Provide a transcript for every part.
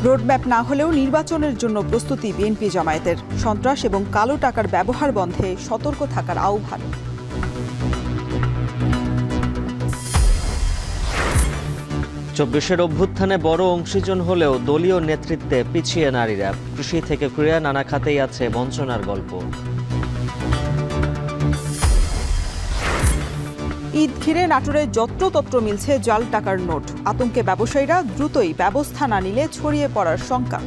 Roadmap না হলেও নির্বাচনের জন্য প্রস্তুতি বিএনপি জামায়াতের। সন্ত্রাস এবং কালো টাকার ব্যবহার বন্ধে সতর্ক থাকার আহ্বান। চব্বিশের অভ্যুত্থানে বড় অংশীজন হলেও দলীয় নেতৃত্বে পিছিয়ে নারীরা। কৃষি থেকে ক্রীড়া নানা খাতেই আছে বঞ্চনার গল্প। ঈদ ঘিরে নাটোরে যত্রতত্র মিলছে জাল টাকার নোট। আতঙ্কে ব্যবসায়ীরা, দ্রুতই ব্যবস্থা না নিলে ছড়িয়ে পড়ার শঙ্কা।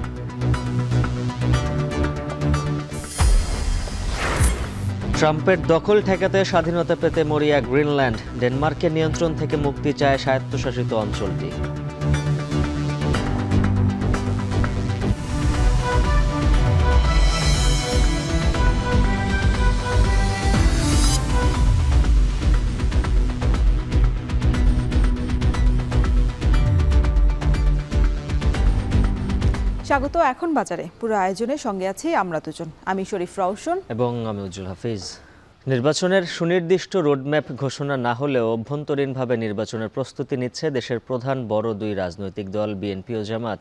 ট্রাম্পের দখল ঠেকাতে স্বাধীনতা পেতে মরিয়া গ্রিনল্যান্ড। ডেনমার্কের নিয়ন্ত্রণ থেকে মুক্তি চায় স্বায়ত্তশাসিত অঞ্চলটি। স্বাগত এখন বাজারে। পুরো আয়োজনের সঙ্গে আছি আমরা দুজন, আমি শরীফ রওশন এবং আমি উজ্জ্বল হাফিজ। নির্বাচনের সুনির্দিষ্ট রোডম্যাপ ঘোষণা না হলেও অভ্যন্তরীণভাবে নির্বাচনের প্রস্তুতি নিচ্ছে দেশের প্রধান বড় দুই রাজনৈতিক দল বিএনপি ও জামাত।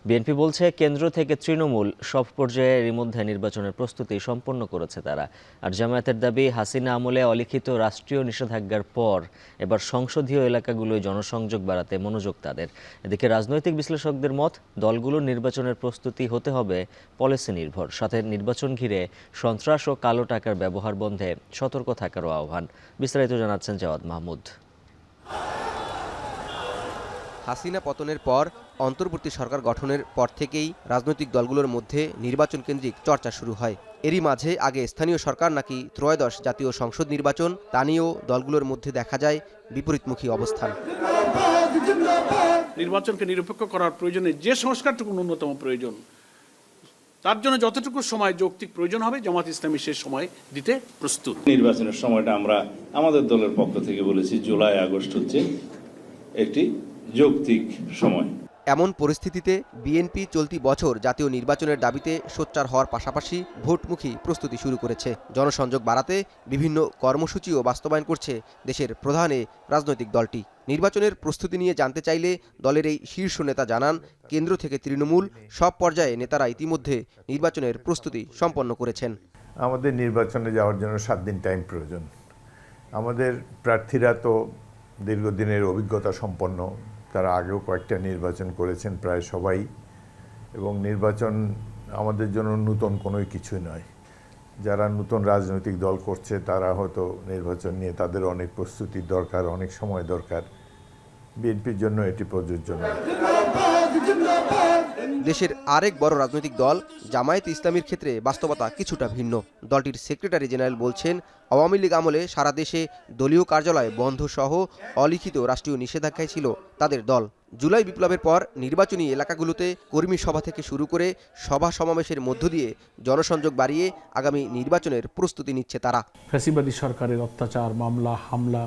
বিএনপি বলছে কেন্দ্র থেকে তৃণমূল সব পর্যায়ে এরই মধ্যে নির্বাচনের প্রস্তুতি সম্পন্ন করেছে তারা। আর জামায়াতের দাবি, হাসিনা আমলে অলিখিত রাষ্ট্রীয় নিষেধাজ্ঞার পর এবার সংসদীয় এলাকাগুলোয় জনসংযোগ বাড়াতে মনোযোগ তাদের। এদিকে রাজনৈতিক বিশ্লেষকদের মত, দলগুলোর নির্বাচনের প্রস্তুতি হতে হবে পলিসি নির্ভর, সাথে নির্বাচন ঘিরে সন্ত্রাস ও কালো টাকার ব্যবহার বন্ধে সতর্ক থাকারও আহ্বান। বিস্তারিত জানাচ্ছেন জাওয়াদ মাহমুদ। হাসিনা পতনের পর অন্তর্বর্তী সরকার গঠনের পর থেকেই রাজনৈতিক দলগুলোর মধ্যে নির্বাচন কেন্দ্রিক চর্চা শুরু হয়। এরই মাঝে আগে স্থানীয় সরকার নাকি ত্রয়োদশ জাতীয় সংসদ নির্বাচন, তা নিয়েও দলগুলোর মধ্যে দেখা যায় বিপরীতমুখী অবস্থান। নির্বাচনকে নিরপেক্ষ করার প্রয়োজনে যে সংস্কারটুকু ন্যূনতম প্রয়োজন, তার জন্য যতটুকু সময় যৌক্তিক প্রয়োজন হবে, জামাত ইসলামী সে সময় দিতে প্রস্তুত। নির্বাচনের সময়টা আমরা আমাদের দলের পক্ষ থেকে বলেছি জুলাই আগস্ট হচ্ছে একটি যৌক্তিক সময়। এমন পরিস্থিতিতে বিএনপি চলতি বছর জাতীয় নির্বাচনের দাবিতে সোচ্চার হওয়ার পাশাপাশি ভোটমুখী প্রস্তুতি শুরু করেছে। জনসংযোগ বাড়াতে বিভিন্ন কর্মসূচিও বাস্তবায়ন করছে দেশের প্রধান এই রাজনৈতিক দলটি। নির্বাচনের প্রস্তুতি নিয়ে জানতে চাইলে দলের এই শীর্ষ নেতা জানান, কেন্দ্র থেকে তৃণমূল সব পর্যায়ে নেতারা ইতিমধ্যে নির্বাচনের প্রস্তুতি সম্পন্ন করেছেন। আমাদের নির্বাচনে যাওয়ার জন্য 7 দিন টাইম প্রয়োজন। আমাদের প্রার্থীরা তো দীর্ঘদিনের অভিজ্ঞতা সম্পন্ন, তারা আগেও কয়েকটা নির্বাচন করেছেন প্রায় সবাই, এবং নির্বাচন আমাদের জন্য নতুন কোনো কিছুই নয়। যারা নতুন রাজনৈতিক দল করছে তারা হয়তো নির্বাচন নিয়ে তাদের অনেক প্রস্তুতির দরকার, অনেক সময় দরকার। বিএনপির জন্য এটি প্রযোজ্য নয়। দেশের আরেক বড় রাজনৈতিক দল জামায়াতে ইসলামীর ক্ষেত্রে বাস্তবতা কিছুটা ভিন্ন। দলটির সেক্রেটারি জেনারেল বলছেন, আওয়ামী লীগ আমলে সারা দেশে দলীয় কার্যালয় বন্ধ সহ অলিখিত রাষ্ট্রীয় নিষেধাজ্ঞায় ছিল তাদের দল। জুলাই বিপ্লবের পর নির্বাচনী এলাকাগুলোতে কর্মী সভা থেকে শুরু করে সভা সমাবেশের মধ্য দিয়ে জনসংযোগ বাড়িয়ে আগামী নির্বাচনের প্রস্তুতি নিচ্ছে তারা। ফ্যাসিবাদী সরকারের অত্যাচার, মামলা, হামলা,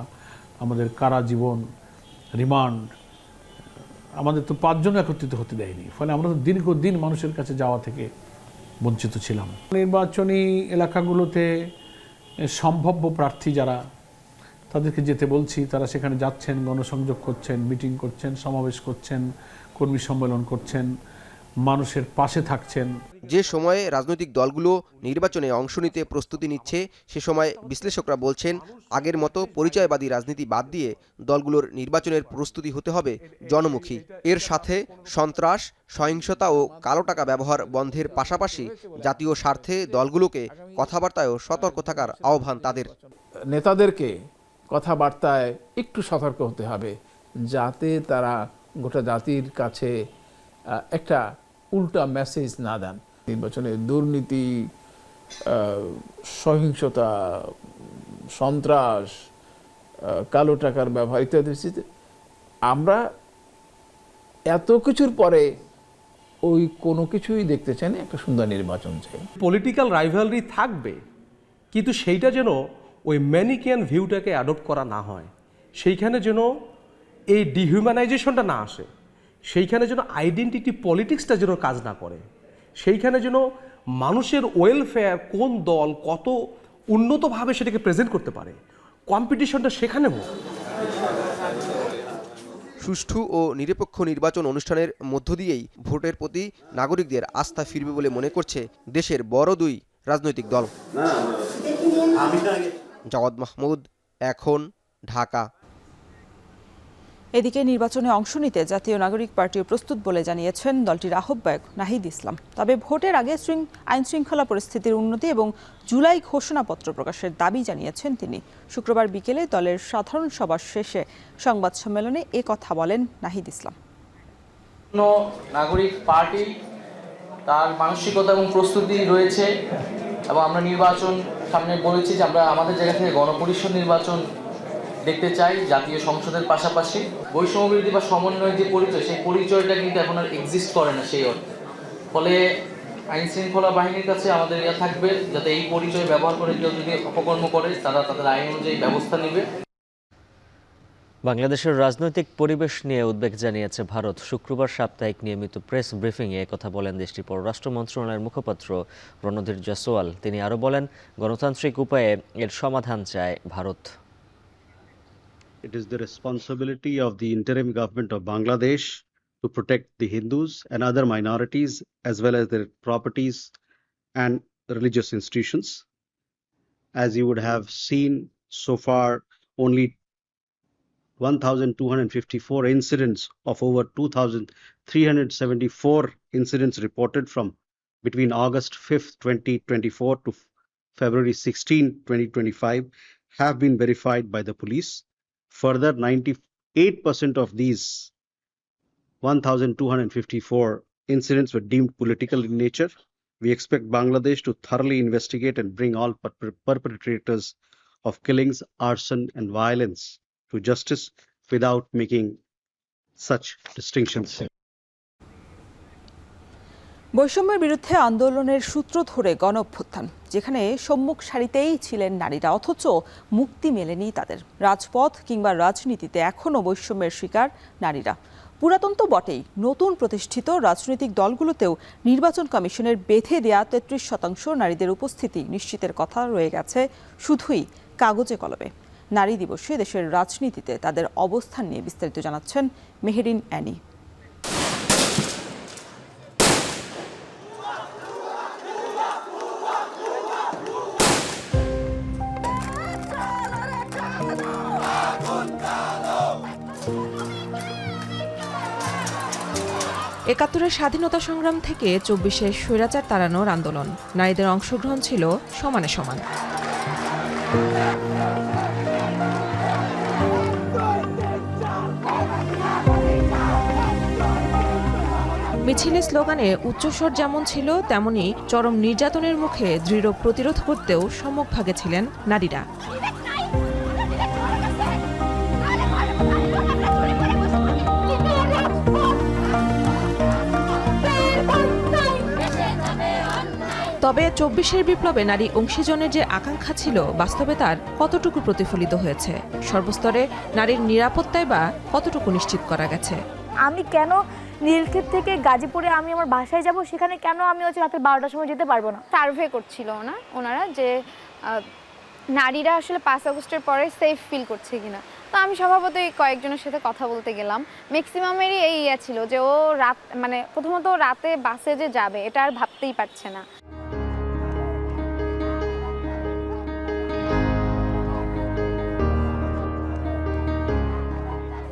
আমাদের কারা জীবন, রিমান্ড, আমাদের তো 5 জন একত্রিত হতে দেয়নি। ফলে আমরা তো দীর্ঘদিন মানুষের কাছে যাওয়া থেকে বঞ্চিত ছিলাম। নির্বাচনী এলাকাগুলোতে সম্ভাব্য প্রার্থী যারা, তাদেরকে যেতে বলছি, তারা সেখানে যাচ্ছেন, গণসংযোগ করছেন, মিটিং করছেন, সমাবেশ করছেন, কর্মী সম্মেলন করছেন, মানুষের পাশে থাকছেন। যে সময়ে রাজনৈতিক দলগুলো নির্বাচনে অংশ নিতে প্রস্তুতি নিচ্ছে, সে সময় বিশ্লেষকরা বলছেন, আগের মতো পরিচয়বাদী রাজনীতি বাদ দিয়ে দলগুলোর নির্বাচনের প্রস্তুতি হতে হবে জনমুখী। এর সাথে সন্ত্রাস, সহিংসতা ও কালো টাকা ব্যবহার বন্ধের পাশাপাশি জাতীয় স্বার্থে দলগুলোকে কথাবার্তায়ও সতর্ক থাকার আহ্বান তাদের। নেতাদেরকে কথাবার্তায় একটু সতর্ক হতে হবে, যাতে তারা গোটা জাতির কাছে একটা উল্টা মেসেজ না দেন। নির্বাচনে দুর্নীতি, সহিংসতা, সন্ত্রাস, কালো টাকার ব্যবহার ইত্যাদি, আমরা এত কিছুর পরে ওই কোনো কিছুই দেখতে চাই না, একটা সুন্দর নির্বাচন চাই। পলিটিক্যাল রাইভালরি থাকবে, কিন্তু সেইটা যেন ওই ম্যানিকিয়ান ভিউটাকে অ্যাডপ্ট করা না হয়, সেইখানে যেন এই ডিহিউম্যানাইজেশনটা না আসে, সেইখানে যেন আইডেন্টিটি পলিটিক্সটা যেন কাজ না করে, সেইখানে যেন মানুষের ওয়েলফেয়ার কোন দল কত উন্নতভাবে সেটাকে প্রেজেন্ট করতে পারে, কম্পিটিশনটা সেখানে হোক। সুষ্ঠু ও নিরপেক্ষ নির্বাচন অনুষ্ঠানের মধ্য দিয়েই ভোটের প্রতি নাগরিকদের আস্থা ফিরবে বলে মনে করছে দেশের বড় দুই রাজনৈতিক দল। জাওয়াদ মাহমুদ, এখন, ঢাকা। এদিকে নির্বাচনে অংশ নিতে জাতীয় নাগরিক পার্টিও প্রস্তুত বলে জানিয়েছেন দলটির আহ্বায়ক নাহিদ ইসলাম। তবে ভোটের আগে আইন শৃঙ্খলা পরিস্থিতির উন্নতি এবং জুলাই ঘোষণাপত্র প্রকাশের দাবি জানিয়েছেন তিনি। শুক্রবার বিকেলে দলের সাধারণ সভা শেষে সংবাদ সম্মেলনে কথা বলেন নাহিদ ইসলাম। নাগরিক পার্টি তার মানসিকতা এবং প্রস্তুতি রয়েছে এবং আমরা নির্বাচন সামনে বলেছি যে আমরা আমাদের জায়গা থেকে গণপরিষদ নির্বাচন দেখতে চাই জাতীয় সংসদের পাশাপাশি। বৈষম্য বিরোধী বা সমন্বয়ের যে পরিচয়, সেই পরিচয়টা কিন্তু এখন আর এক্সিস্ট করে না সেই অর্থে। ফলে আইন শৃঙ্খলা বাহিনীর কাছে আমাদের থাকবে যাতে এই পরিচয় ব্যবহার করে কেউ যদি অপকর্ম করে তারা তাদের আইন অনুযায়ী ব্যবস্থা নেবে। বাংলাদেশের রাজনৈতিক পরিবেশ নিয়ে উদ্বেগ জানিয়েছে ভারত। শুক্রবার সাপ্তাহিক নিয়মিত প্রেস ব্রিফিংয়ে কথা বলেন দেশটির পররাষ্ট্র মন্ত্রণালয়ের মুখপাত্র রণধীর জয়সওয়াল। তিনি আরও বলেন, গণতান্ত্রিক উপায়ে এর সমাধান চায় Bharat. It is the responsibility of the interim government of Bangladesh to protect the Hindus and other minorities as well as their properties and religious institutions. As you would have seen so far, only 1,254 incidents of over 2,374 incidents reported from between August 5th, 2024 to February 16, 2025 have been verified by the police. Further, 98% of these 1,254 incidents were deemed political in nature. We expect Bangladesh to thoroughly investigate and bring all perpetrators of killings, arson, and violence to justice without making such distinctions. বৈষম্যের বিরুদ্ধে আন্দোলনের সূত্র ধরে গণঅভ্যুত্থান, যেখানে সম্মুখ সারিতেই ছিলেন নারীরা, অথচ মুক্তি মেলেনি তাদের। রাজপথ কিংবা রাজনীতিতে এখনও বৈষম্যের শিকার নারীরা। পুরাতন তো বটেই, নতুন প্রতিষ্ঠিত রাজনৈতিক দলগুলোতেও নির্বাচন কমিশনের বেঁধে দেয়া 33% নারীদের উপস্থিতি নিশ্চিতের কথা রয়ে গেছে শুধুই কাগজে কলমে। নারী দিবসে দেশের রাজনীতিতে তাদের অবস্থান নিয়ে বিস্তারিত জানাচ্ছেন মেহেরিন অ্যানি। একাত্তরের স্বাধীনতা সংগ্রাম থেকে 24-এর স্বৈরাচার তাড়ানোর আন্দোলন, নারীদের অংশগ্রহণ ছিল সমানে সমান। মিছিলে স্লোগানে উচ্চস্বর যেমন ছিল, তেমনি চরম নির্যাতনের মুখে দৃঢ় প্রতিরোধ করতেও সম্মুখভাগে ছিলেন নারীরা। তবে 24-এর বিপ্লবে নারী অংশীজনের যে আকাঙ্ক্ষা ছিল, বাস্তবে তার কতটুকু প্রতিফলিত হয়েছে? সর্বস্তরে নারীর নিরাপত্তায় বা কতটুকু নিশ্চিত করা গেছে? আমি কেন নীলক্ষেত থেকে গাজীপুরে আমি আমার বাসায় যাব, সেখানে কেন আমি রাতে 12টার সময় যেতে পারবো না? সার্ভে করছিল ওনারা যে নারীরা আসলে 5 আগস্টের পরে সেফ ফিল করছে কিনা। তো আমি স্বভাবতই কয়েকজনের সাথে কথা বলতে গেলাম। ম্যাক্সিমামেরই এই ছিল যে ও রাত প্রথমত রাতে বাসে যে যাবে এটা আর ভাবতেই পারছে না।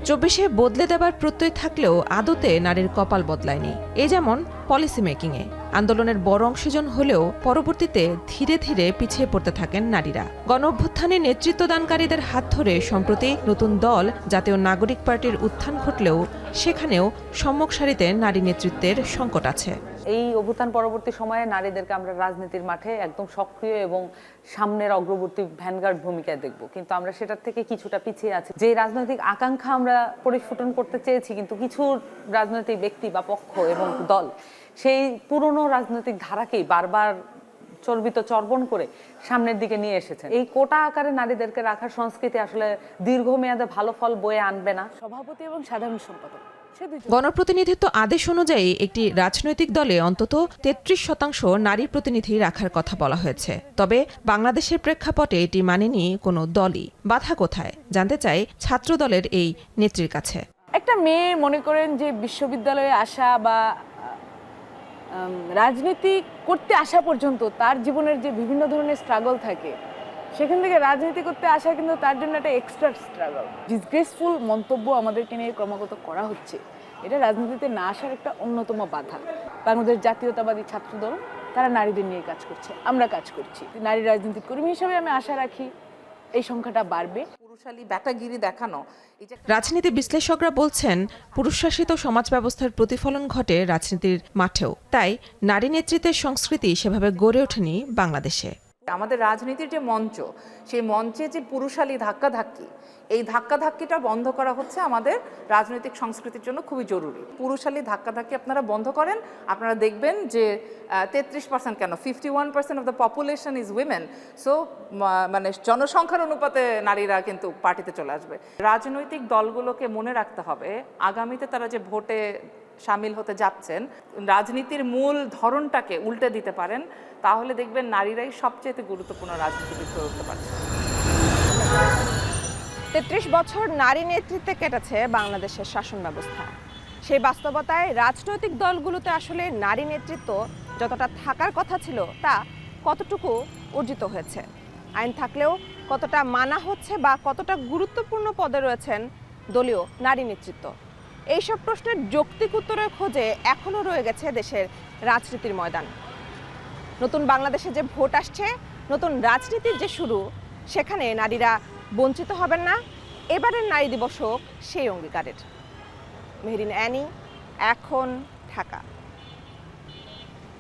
চব্বিশে বদলে দেবার প্রত্যয় থাকলেও আদতে নারীর কপাল বদলায়নি। এ যেমন পলিসি মেকিংয়ে আন্দোলনের বড় অংশজন হলেও পরবর্তীতে ধীরে ধীরে পিছিয়ে পড়তে থাকেন নারীরা। গণঅভ্যুত্থানে নেতৃত্বদানকারীদের হাত ধরে সম্প্রতি নতুন দল জাতীয় নাগরিক পার্টির উত্থান ঘটলেও সেখানেও সম্মুখ সারিতে নারী নেতৃত্বের সংকট আছে। এই অভ্যুত্থান পরবর্তী সময়ে নারীদেরকে আমরা রাজনীতির মাঠে একদম সক্রিয় এবং সামনের অগ্রবর্তী ভ্যানগার্ড ভূমিকায় দেখব, কিন্তু আমরা সেটার থেকে কিছুটা পিছিয়ে আছি। যে রাজনৈতিক আকাঙ্ক্ষা আমরা পরিস্ফুটন করতে চেয়েছি, কিন্তু কিছু রাজনৈতিক ব্যক্তি বা পক্ষ এবং দল সেই পুরনো রাজনৈতিক ধারাকেই বারবার চর্বিত চর্বণ করে সামনের দিকে নিয়ে এসেছেন। এই কোটা আকারে নারীদেরকে রাখার সংস্কৃতি আসলে দীর্ঘমেয়াদে ভালো ফল বয়ে আনবে না। সভাপতি এবং সাধারণ সম্পাদক গণপ্রতিনিধিত্ব আদেশ অনুযায়ী একটি রাজনৈতিক দলে অন্তত 33% নারী প্রতিনিধি রাখার কথা বলা হয়েছে। তবে বাংলাদেশের প্রেক্ষাপটে এটি মানেনি কোনো দলই। বাধা কোথায় জানতে চাই ছাত্র দলের এই নেত্রীর কাছে। একটা মেয়ে মনে করেন যে বিশ্ববিদ্যালয়ে আসা বা রাজনীতি করতে আসা পর্যন্ত তার জীবনের যে বিভিন্ন ধরনের স্ট্রাগল থাকে, সেখান থেকে রাজনীতি করতে আসা কিন্তু তার জন্য একটা এক্সট্রা স্ট্রাগল। ডিসগ্রেসফুল মন্তব্য আমাদেরকে নিয়ে ক্রমাগত করা হচ্ছে, এটা রাজনীতিতে না আসার একটা অন্যতম বাধা। বাংলাদেশ জাতীয়তাবাদী ছাত্রদল তারা নারীদের নিয়ে কাজ করছে, আমরা কাজ করছি। নারী রাজনীতিক কর্মী হিসেবে আমি আশা রাখি এই সংখ্যাটা বাড়বে। পুরুষালী ব্যাটাগিরি দেখানো। রাজনীতি বিশ্লেষকরা বলছেন, পুরুষশাসিত সমাজ ব্যবস্থার প্রতিফলন ঘটে রাজনীতির মাঠেও। তাই নারী নেতৃত্বের সংস্কৃতি সেভাবে গড়ে ওঠেনি বাংলাদেশে। আমাদের রাজনীতির যে মঞ্চ, সেই মঞ্চে যে পুরুষালী ধাক্কাধাক্কি, এই ধাক্কাধাক্কিটা বন্ধ করা হচ্ছে আমাদের রাজনৈতিক সংস্কৃতির জন্য খুবই জরুরি। পুরুষালী ধাক্কাধাক্কি আপনারা বন্ধ করেন, আপনারা দেখবেন যে 33% কেন 51% of the population is women. So মানে জনসংখ্যার অনুপাতে নারীরা কিন্তু পার্টিতে চলে আসবে। রাজনৈতিক দলগুলোকে মনে রাখতে হবে, আগামীতে তারা যে ভোটে সামিল হতে যাচ্ছেন, রাজনীতির মূল ধরনটাকে উল্টে দিতে পারেন, তাহলে দেখবেন নারীরাই সবচেয়ে গুরুত্বপূর্ণ রাজনীতিবিদ হয়ে উঠতে পারছে। 33 বছর নারী নেতৃত্বে কেটেছে বাংলাদেশের শাসন ব্যবস্থা। সেই বাস্তবতায় রাজনৈতিক দলগুলোতে আসলে নারী নেতৃত্ব যতটা থাকার কথা ছিল তা কতটুকু অর্জিত হয়েছে, আইন থাকলেও কতটা মানা হচ্ছে বা কতটা গুরুত্বপূর্ণ পদে রয়েছেন দলীয় নারী নেতৃত্ব, এইসব প্রশ্নের যৌক্তিক উত্তরের খোঁজে এখনও রয়ে গেছে দেশের রাজনীতির ময়দান। নতুন বাংলাদেশে যে ভোট আসছে, নতুন রাজনীতির যে শুরু, সেখানে নারীরা বঞ্চিত হবেন না। এবারের নারী দিবস হোক সেই অঙ্গীকারের। মেহরিন অ্যানি, এখন, ঢাকা।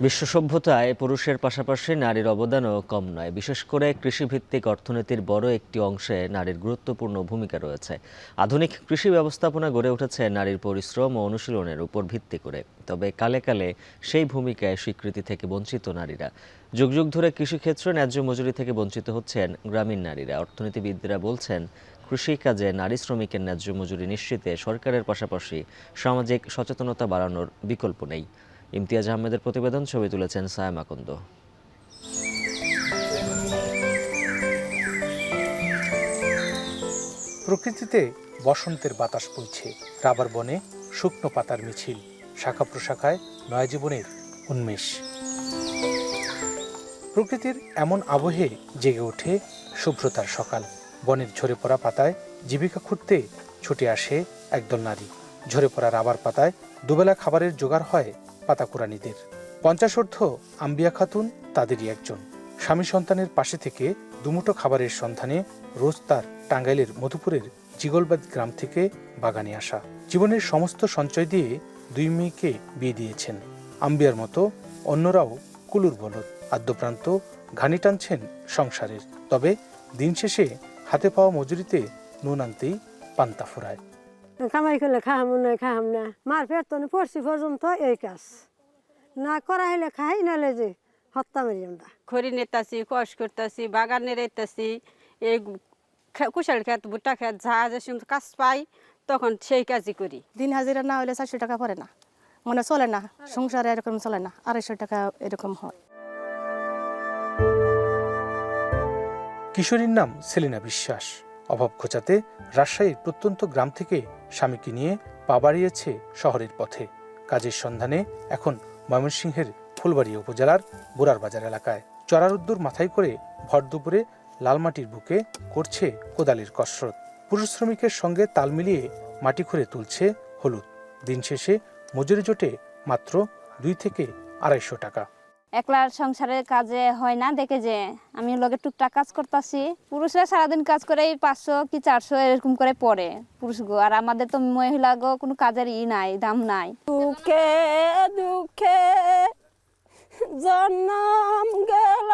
বিশ্ব সভ্যতায় পুরুষের পাশাপাশি নারীর অবদানও কম নয়। বিশেষ করে কৃষিভিত্তিক অর্থনীতির বড় একটি অংশে নারীর গুরুত্বপূর্ণ ভূমিকা রয়েছে। আধুনিক কৃষি ব্যবস্থাপনা গড়ে উঠেছে নারীর পরিশ্রম ও অনুশীলনের উপর ভিত্তি করে। তবে কালে কালে সেই ভূমিকায় স্বীকৃতি থেকে বঞ্চিত নারীরা। যুগ যুগ ধরে কৃষিক্ষেত্রে ন্যায্য মজুরি থেকে বঞ্চিত হচ্ছেন গ্রামীণ নারীরা। অর্থনীতিবিদরা বলছেন, কৃষিকাজে নারী শ্রমিকের ন্যায্য মজুরি নিশ্চিতে সরকারের পাশাপাশি সামাজিক সচেতনতা বাড়ানোর বিকল্প নেই। ইমতিয়াজ আহমেদের প্রতিবেদন, ছবি তুলেছেন সায়মা কুন্দ। প্রকৃতিতে বসন্তের বাতাস বইছে, রাবার বনে শুকনো পাতার মিছিল, শাখা প্রশাখায় নয়া জীবনের উন্মেষ। প্রকৃতির এমন আবহে জেগে ওঠে শুভ্রতার সকাল। বনের ঝরে পড়া পাতায় জীবিকা খুঁজতে ছুটে আসে একদল নারী। ঝরে পড়া রাবার পাতায় দুবেলা খাবারের জোগাড় হয় পাতাকুরানিদের। 50 আম্বিয়া খাতুন তাদেরই একজন। স্বামী সন্তানের পাশে থেকে দুমুঠো খাবারের সন্ধানে রোজ তার টাঙ্গাইলের মধুপুরের জিগলবাদ গ্রাম থেকে বাগানে আসা। জীবনের সমস্ত সঞ্চয় দিয়ে 2 মেয়েকে বিয়ে দিয়েছেন। আম্বিয়ার মতো অন্যরাও কুলুর বলদ, আদ্যপ্রান্ত ঘানি টানছেন সংসারের। তবে দিন শেষে হাতে পাওয়া মজুরিতে নুন আনতেই পান্তা ফুরায়। কামাই করলে খাহাম না, মার পেট তো পড়ছি পর্যন্ত এই কাজ না করা হলে খাই, নালে যে হত্যা মারি আমরা। খড়ি নেতাছি, কষ করতেছি, বাগানে রেতাছি, এই কুশাল খেত, ভুট্টা খেত, যা কাজ পাই তখন সেই কাজই করি। দিন হাজিরা না হলে 400 টাকা পড়ে না, মনে চলে না, সংসারে এরকম চলে না, 250 টাকা এরকম হয়। কিশোরীর নাম সেলিনা বিশ্বাস। অভাব ঘোচাতে রাজশাহীর প্রত্যন্ত গ্রাম থেকে স্বামীকে নিয়ে পা বাড়িয়েছে শহরের পথে। কাজের সন্ধানে এখন ময়মনসিংহের ফুলবাড়ী উপজেলার বুড়ার বাজার এলাকায় চড়ারুদ্দুর মাথায় করে ভর দুপুরে লালমাটির বুকে করছে কোদালের কসরত। পুরুষ শ্রমিকের সঙ্গে তাল মিলিয়ে মাটি খুঁড়ে তুলছে হলুদ। দিন শেষে মজুরি জোটে মাত্র 2 থেকে 250 টাকা। একলার সংসারের কাজে হয় না দেখে যে আমি লগে টুকটাক কাজ করতেছি। পুরুষরা সারাদিন কাজ করে 500 কি 400 এরকম করে পড়ে পুরুষ গো, আর আমাদের তো মহিলা গো কোনো কাজের নাই, দাম নাই। দুঃখে দুঃখে জন্ম গেল।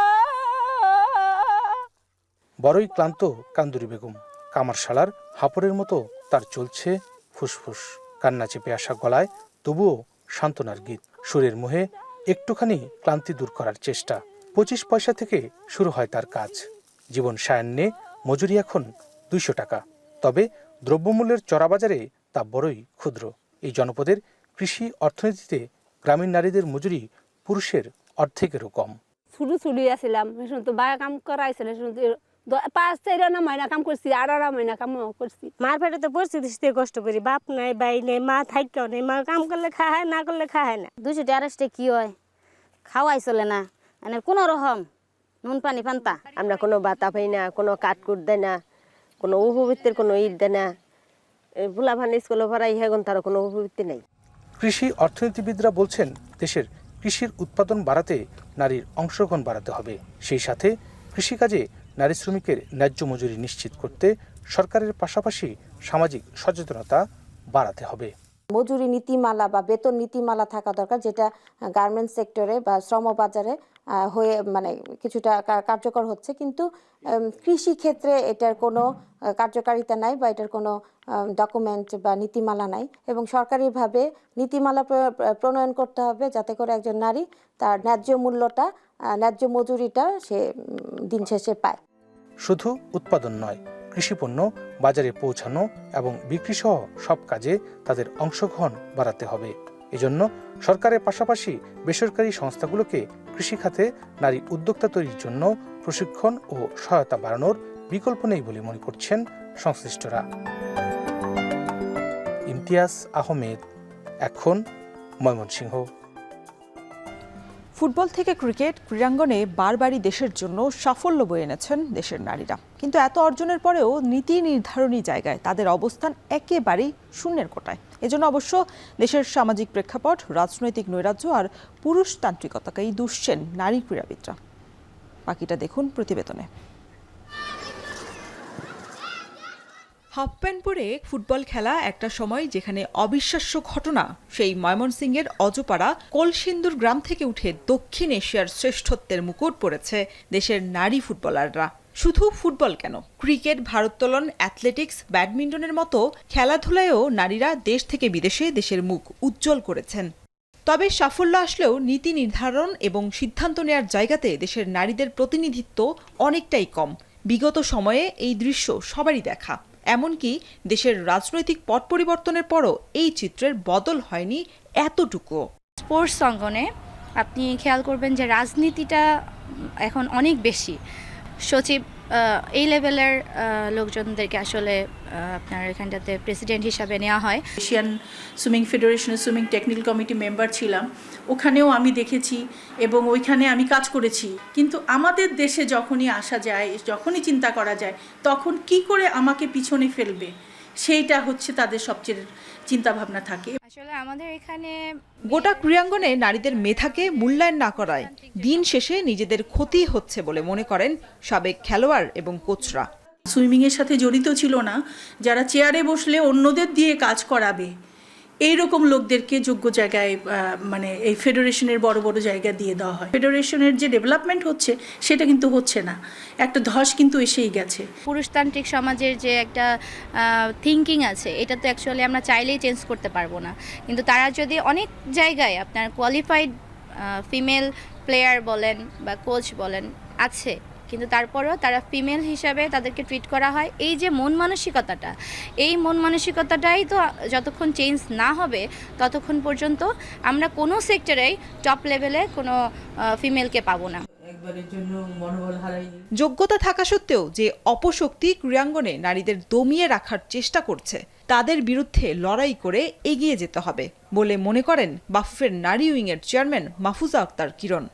বড়ই ক্লান্ত কান্দুরি বেগম। কামারশালার হাপড়ের মতো তার চলছে ফুসফুস। কান্না চেপে আসা গলায় তবুও সান্ত্বনার গীত। সুরের মোহে একটুখানি ক্লান্তি দূর করার চেষ্টা। 25 পয়সা থেকে শুরু হয় তার কাজ। জীবন সায়ান্নে মজুরি এখন 200 টাকা। তবে দ্রব্যমূল্যের চড়াবাজারে তা বড়ই ক্ষুদ্র। এই জনপদের কৃষি অর্থনীতিতে গ্রামীণ নারীদের মজুরি পুরুষের অর্ধেকেরও কম। ছুটু ছুটি আসছিলাম, তো বায়া কাম করাইছিল, 5-4 মহিনা কাম করছি, 18 মহিনা কাম করছি। মার পেটে তো পরিস্থিতি কষ্ট করি, বাপ নাই, ভাই নেই, মা থাইকেও নেই, মা কাম করলে খায়, না করলে খায় না। 200 টাকা কি হয়, খাওয়াই চলে না, মানে কোনো রকম নুন পানি পান্তা। আমরা কোনো বাতা পাই না, কোনো কাটকুট দেয় না, কোনো উপবৃত্তির কোনো ঈদ দেয় না। বুলা ভান স্কুলে পড়াই এখন তার কোনো উপবৃত্তি নেই। কৃষি অর্থনীতিবিদরা বলছেন দেশের কৃষির উৎপাদন বাড়াতে নারীর অংশগ্রহণ বাড়াতে হবে। সেই সাথে কৃষিকাজে নারী শ্রমিকের ন্যায্য মজুরি নিশ্চিত করতে সরকারের পাশাপাশি সামাজিক সচেতনতা বাড়াতে হবে। মজুরি নীতিমালা বা বেতন নীতিমালা থাকা দরকার, যেটা গার্মেন্টস সেক্টরে বা শ্রম বাজারে হয়ে মানে কিছুটা কার্যকর হচ্ছে, কিন্তু কৃষি ক্ষেত্রে এটার কোনো কার্যকারিতা নাই বা এটার কোনো ডকুমেন্ট বা নীতিমালা নাই, এবং সরকারিভাবে নীতিমালা প্রণয়ন করতে হবে যাতে করে একজন নারী তার ন্যায্য মূল্যটা, ন্যায্য মজুরিটা সে দিন শেষে পায়। শুধু উৎপাদন নয়, কৃষিপণ্য বাজারে পৌঁছানো এবং বিক্রি সহ সব কাজে তাদের অংশগ্রহণ বাড়াতে হবে। এজন্য সরকারের পাশাপাশি বেসরকারি সংস্থাগুলোকে কৃষিখাতে নারী উদ্যোক্তা তৈরির জন্য প্রশিক্ষণ ও সহায়তা বাড়ানোর বিকল্প নেই বলে মনে করছেন সংশ্লিষ্টরা। ইমতিয়াজ আহমেদ, এখন, ময়মনসিংহ। ফুটবল থেকে ক্রিকেট ক্রীড়াঙ্গনে বারবারই দেশের জন্য সাফল্য বয়ে এনেছেন দেশের নারীরা, কিন্তু এত অর্জনের পরেও নীতি নির্ধারণী জায়গায় তাদের অবস্থান একেবারেই শূন্যের কোটায়। এজন্য অবশ্য দেশের সামাজিক প্রেক্ষাপট, রাজনৈতিক নৈরাজ্য আর পুরুষতান্ত্রিকতাকেই দুষছেন নারী ক্রীড়াবিদরা। বাকিটা দেখুন প্রতিবেদনে। হাফ প্যান্ট পরে ফুটবল খেলা একটা সময় যেখানে অবিশ্বাস্য ঘটনা, সেই ময়মনসিংহের অজপাড়া কলসিন্দুর গ্রাম থেকে উঠে দক্ষিণ এশিয়ার শ্রেষ্ঠত্বের মুকুট পড়েছে দেশের নারী ফুটবলাররা। শুধু ফুটবল কেন, ক্রিকেট, ভারোত্তোলন, অ্যাথলেটিক্স, ব্যাডমিন্টনের মতো খেলাধুলায়ও নারীরা দেশ থেকে বিদেশে দেশের মুখ উজ্জ্বল করেছেন। তবে সাফল্য আসলেও নীতি নির্ধারণ এবং সিদ্ধান্ত নেওয়ার জায়গাতে দেশের নারীদের প্রতিনিধিত্ব অনেকটাই কম। বিগত সময়ে এই দৃশ্য সবারই দেখা। এমনকি দেশের রাজনৈতিক পট পরিবর্তনের পরও এই চিত্রের বদল হয়নি এতটুকু। স্পোর্টস অঙ্গনে আপনি খেয়াল করবেন যে রাজনীতিটা এখন অনেক বেশি। সচিব এই লেভেলের লোকজনদেরকে আসলে আপনার এখানটাতে প্রেসিডেন্ট হিসাবে নেওয়া হয়। এশিয়ান সুইমিং ফেডারেশনের সুইমিং টেকনিক্যাল কমিটি মেম্বার ছিলাম, ওখানেও আমি দেখেছি এবং ওইখানে আমি কাজ করেছি। কিন্তু আমাদের দেশে যখনই আসা যায়, যখনই চিন্তা করা যায়, তখন কি করে আমাকে পিছনে ফেলবে, সেইটা হচ্ছে তাদের সবচেয়ে চিন্তা ভাবনা থাকে। আসলে আমাদের এখানে গোটা ক্রীড়াঙ্গনে নারীদের মেধাকে মূল্যায়ন না করায় দিন শেষে নিজেদের ক্ষতি হচ্ছে বলে মনে করেন সাবেক খেলোয়াড় এবং কোচরা। সুইমিংয়ের সাথে জড়িত ছিল না, যারা চেয়ারে বসলে অন্যদের দিয়ে কাজ করাবে, এইরকম লোকদেরকে যোগ্য জায়গায় মানে এই ফেডারেশনের বড় বড় জায়গা দিয়ে দেওয়া হয়। ফেডারেশনের যে ডেভেলপমেন্ট হচ্ছে সেটা কিন্তু হচ্ছে না, একটা ধস কিন্তু এসেই গেছে। পুরুষতান্ত্রিক সমাজের যে একটা থিঙ্কিং আছে, এটা তো অ্যাকচুয়ালি আমরা চাইলেই চেঞ্জ করতে পারবো না, কিন্তু তারা যদি অনেক জায়গায় আপনার কোয়ালিফাইড ফিমেল প্লেয়ার বলেন বা কোচ বলেন আছে, কিন্তু তারপরেও তারা ফিমেল হিসাবে তাদেরকে ট্রিট করা হয়। এই যে মন মানসিকতাটা, এই মন মানসিকতাটাই তো যতক্ষণ চেঞ্জ না হবে ততক্ষণ পর্যন্ত আমরা কোনো সেক্টরেই টপ লেভেলে কোনো ফিমেলকে পাবো না। যোগ্যতা থাকা সত্ত্বেও যে অপশক্তি ক্রীড়াঙ্গনে নারীদের দমিয়ে রাখার চেষ্টা করছে, তাদের বিরুদ্ধে লড়াই করে এগিয়ে যেতে হবে বলে মনে করেন বাফুফের নারী উইংয়ের চেয়ারম্যান মাহফুজা আক্তার কিরণ।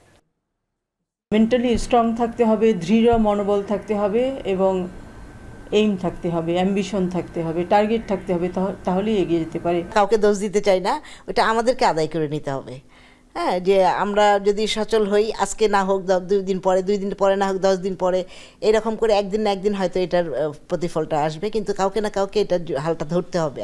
মেন্টালি স্ট্রং থাকতে হবে, দৃঢ় মনোবল থাকতে হবে এবং এইম থাকতে হবে, অ্যাম্বিশন থাকতে হবে, টার্গেট থাকতে হবে, তাহলেই এগিয়ে যেতে পারে। কাউকে দোষ দিতে চাই না, ওটা আমাদেরকে আদায় করে নিতে হবে। হ্যাঁ, যে আমরা যদি সচল হই, আজকে না হোক 2 দিন পরে, 2 দিন পরে না হোক 10 দিন পরে, এরকম করে একদিন না একদিন হয়তো এটার প্রতিফলটা আসবে, কিন্তু কাউকে না কাউকে এটার হালটা ধরতে হবে।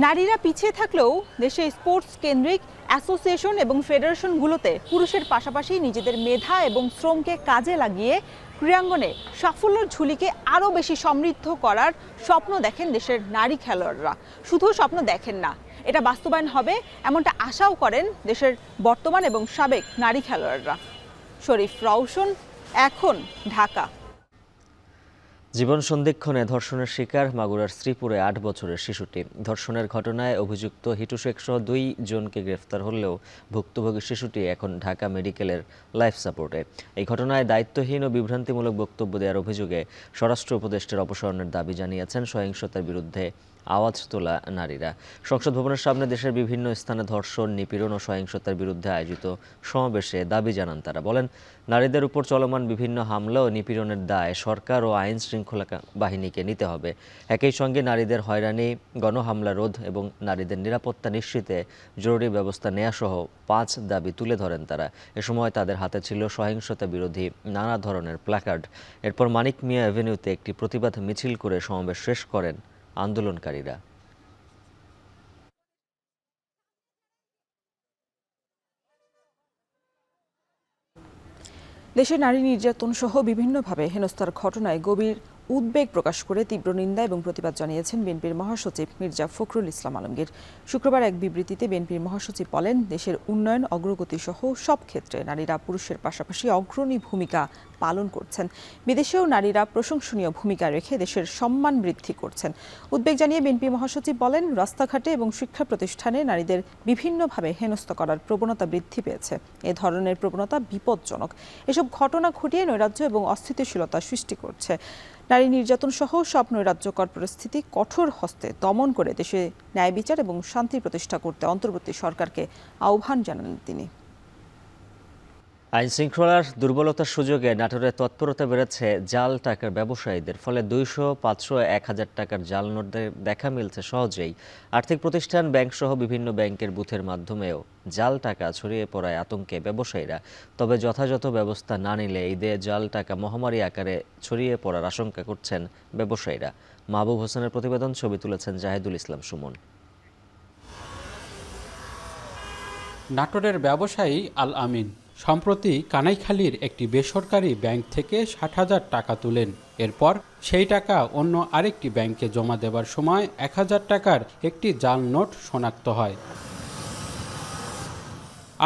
নারীরা পিছিয়ে থাকলেও দেশে স্পোর্টস কেন্দ্রিক অ্যাসোসিয়েশন এবং ফেডারেশনগুলোতে পুরুষের পাশাপাশি নিজেদের মেধা এবং শ্রমকে কাজে লাগিয়ে ক্রীড়াঙ্গনে সাফল্যের ঝুলিকে আরও বেশি সমৃদ্ধ করার স্বপ্ন দেখেন দেশের নারী খেলোয়াড়রা। শুধু স্বপ্ন দেখেন না, এটা বাস্তবায়ন হবে এমনটা আশাও করেন দেশের বর্তমান এবং সাবেক নারী খেলোয়াড়রা। শরীফ রওশন, এখন, ঢাকা। জীবন সন্ধিক্ষণে ধর্ষণের শিকার মাগুরার শ্রীপুরে ৮ বছরের শিশুটি। ধর্ষণের ঘটনায় অভিযুক্ত হিটু শেখ সহ 2 জনকে গ্রেফতার হলেও ভুক্তভোগী শিশুটি এখন ঢাকা মেডিকেলের লাইফ সাপোর্টে। এই ঘটনায় দায়িত্বহীন ও বিভ্রান্তিমূলক বক্তব্য দেওয়ার অভিযোগে স্বরাষ্ট্র উপদেষ্টার অপসারণের দাবি জানিয়েছেন সহিংসতার বিরুদ্ধে আওয়াজ তোলা নারীরা। সংসদ ভবনের সামনে দেশের বিভিন্ন স্থানে ধর্ষণ, নিপীড়ন ও সহিংসতার বিরুদ্ধে আয়োজিত সমাবেশে দাবি জানান তারা। বলেন, নারীদের উপর চলমান বিভিন্ন হামলা ও নিপীড়নের দায় সরকার ও আইন শৃঙ্খলা বাহিনীকে নিতে হবে। একই সঙ্গে নারীদের হয়রানি, গণহামলা রোধ এবং নারীদের নিরাপত্তা নিশ্চিতে জরুরি ব্যবস্থা নেওয়া সহ 5 দাবি তুলে ধরেন তারা। এ সময় তাদের হাতে ছিল সহিংসতা বিরোধী নানা ধরনের প্ল্যাকার্ড। এরপর মানিক মিয়া অ্যাভিনিউতে একটি প্রতিবাদ মিছিল করে সমাবেশ শেষ করেন আন্দোলনকারীরা। দেশে নারী নির্যাতন সহ বিভিন্নভাবে হেনস্থার ঘটনায় গভীর উদ্বেগ প্রকাশ করে তীব্র নিন্দা এবং প্রতিবাদ জানিয়েছেন বিএনপির মহাসচিব মির্জা ফখরুল ইসলাম আলমগীর। শুক্রবার এক বিবৃতিতে বিএনপির মহাসচিব বলেন, দেশের উন্নয়ন অগ্রগতি সহ সব ক্ষেত্রে নারীরা পুরুষের পাশাপাশি অগ্রণী ভূমিকা পালন করছেন। বিদেশেও নারীরা প্রশংসনীয় ভূমিকা রেখে দেশের সম্মান বৃদ্ধি করছেন। উদ্বেগ জানিয়ে বিএনপি মহাসচিব বলেন, রাস্তাঘাটে এবং শিক্ষা প্রতিষ্ঠানে নারীদের বিভিন্নভাবে হেনস্থা করার প্রবণতা বৃদ্ধি পেয়েছে। এ ধরনের প্রবণতা বিপজ্জনক। এসব ঘটনা ঘটিয়ে নৈরাজ্য এবং অস্থিতিশীলতা সৃষ্টি করছে। নারী নির্যাতন সহ সব নৈরাজ্যকর পরিস্থিতি কঠোর হস্তে দমন করে দেশে ন্যায় বিচার এবং শান্তি প্রতিষ্ঠা করতে অন্তর্বর্তী সরকারকে আহ্বান জানান তিনি। আইন শৃঙ্খলার দুর্বলতার সুযোগে নাটোরে তৎপরতা বেড়েছে জাল টাকার ব্যবসায়ীদের। ফলে 200, 500, 1000 টাকার জাল নোট দেখা মিলছে সহজেই। আর্থিক প্রতিষ্ঠান, ব্যাংক সহ বিভিন্ন ব্যাংকের বুথের মাধ্যমেও জাল টাকা ছড়িয়ে পড়ায় আতঙ্কে ব্যবসায়ীরা। তবে যথাযথ ব্যবস্থা না নিলে ঈদে জাল টাকা মহামারী আকারে ছড়িয়ে পড়ার আশঙ্কা করছেন ব্যবসায়ীরা। মাহবুব হোসেনের প্রতিবেদন, ছবি তুলেছেন জাহিদুল ইসলাম সুমন। নাটোরের ব্যবসায়ী আল আমিন সম্প্রতি কানাইখালীর একটি বেসরকারি ব্যাংক থেকে 60,000 টাকা তুলেন। এরপর সেই টাকা অন্য আরেকটি ব্যাংকে জমা দেবার সময় 1000 টাকার একটি জাল নোট শনাক্ত হয়।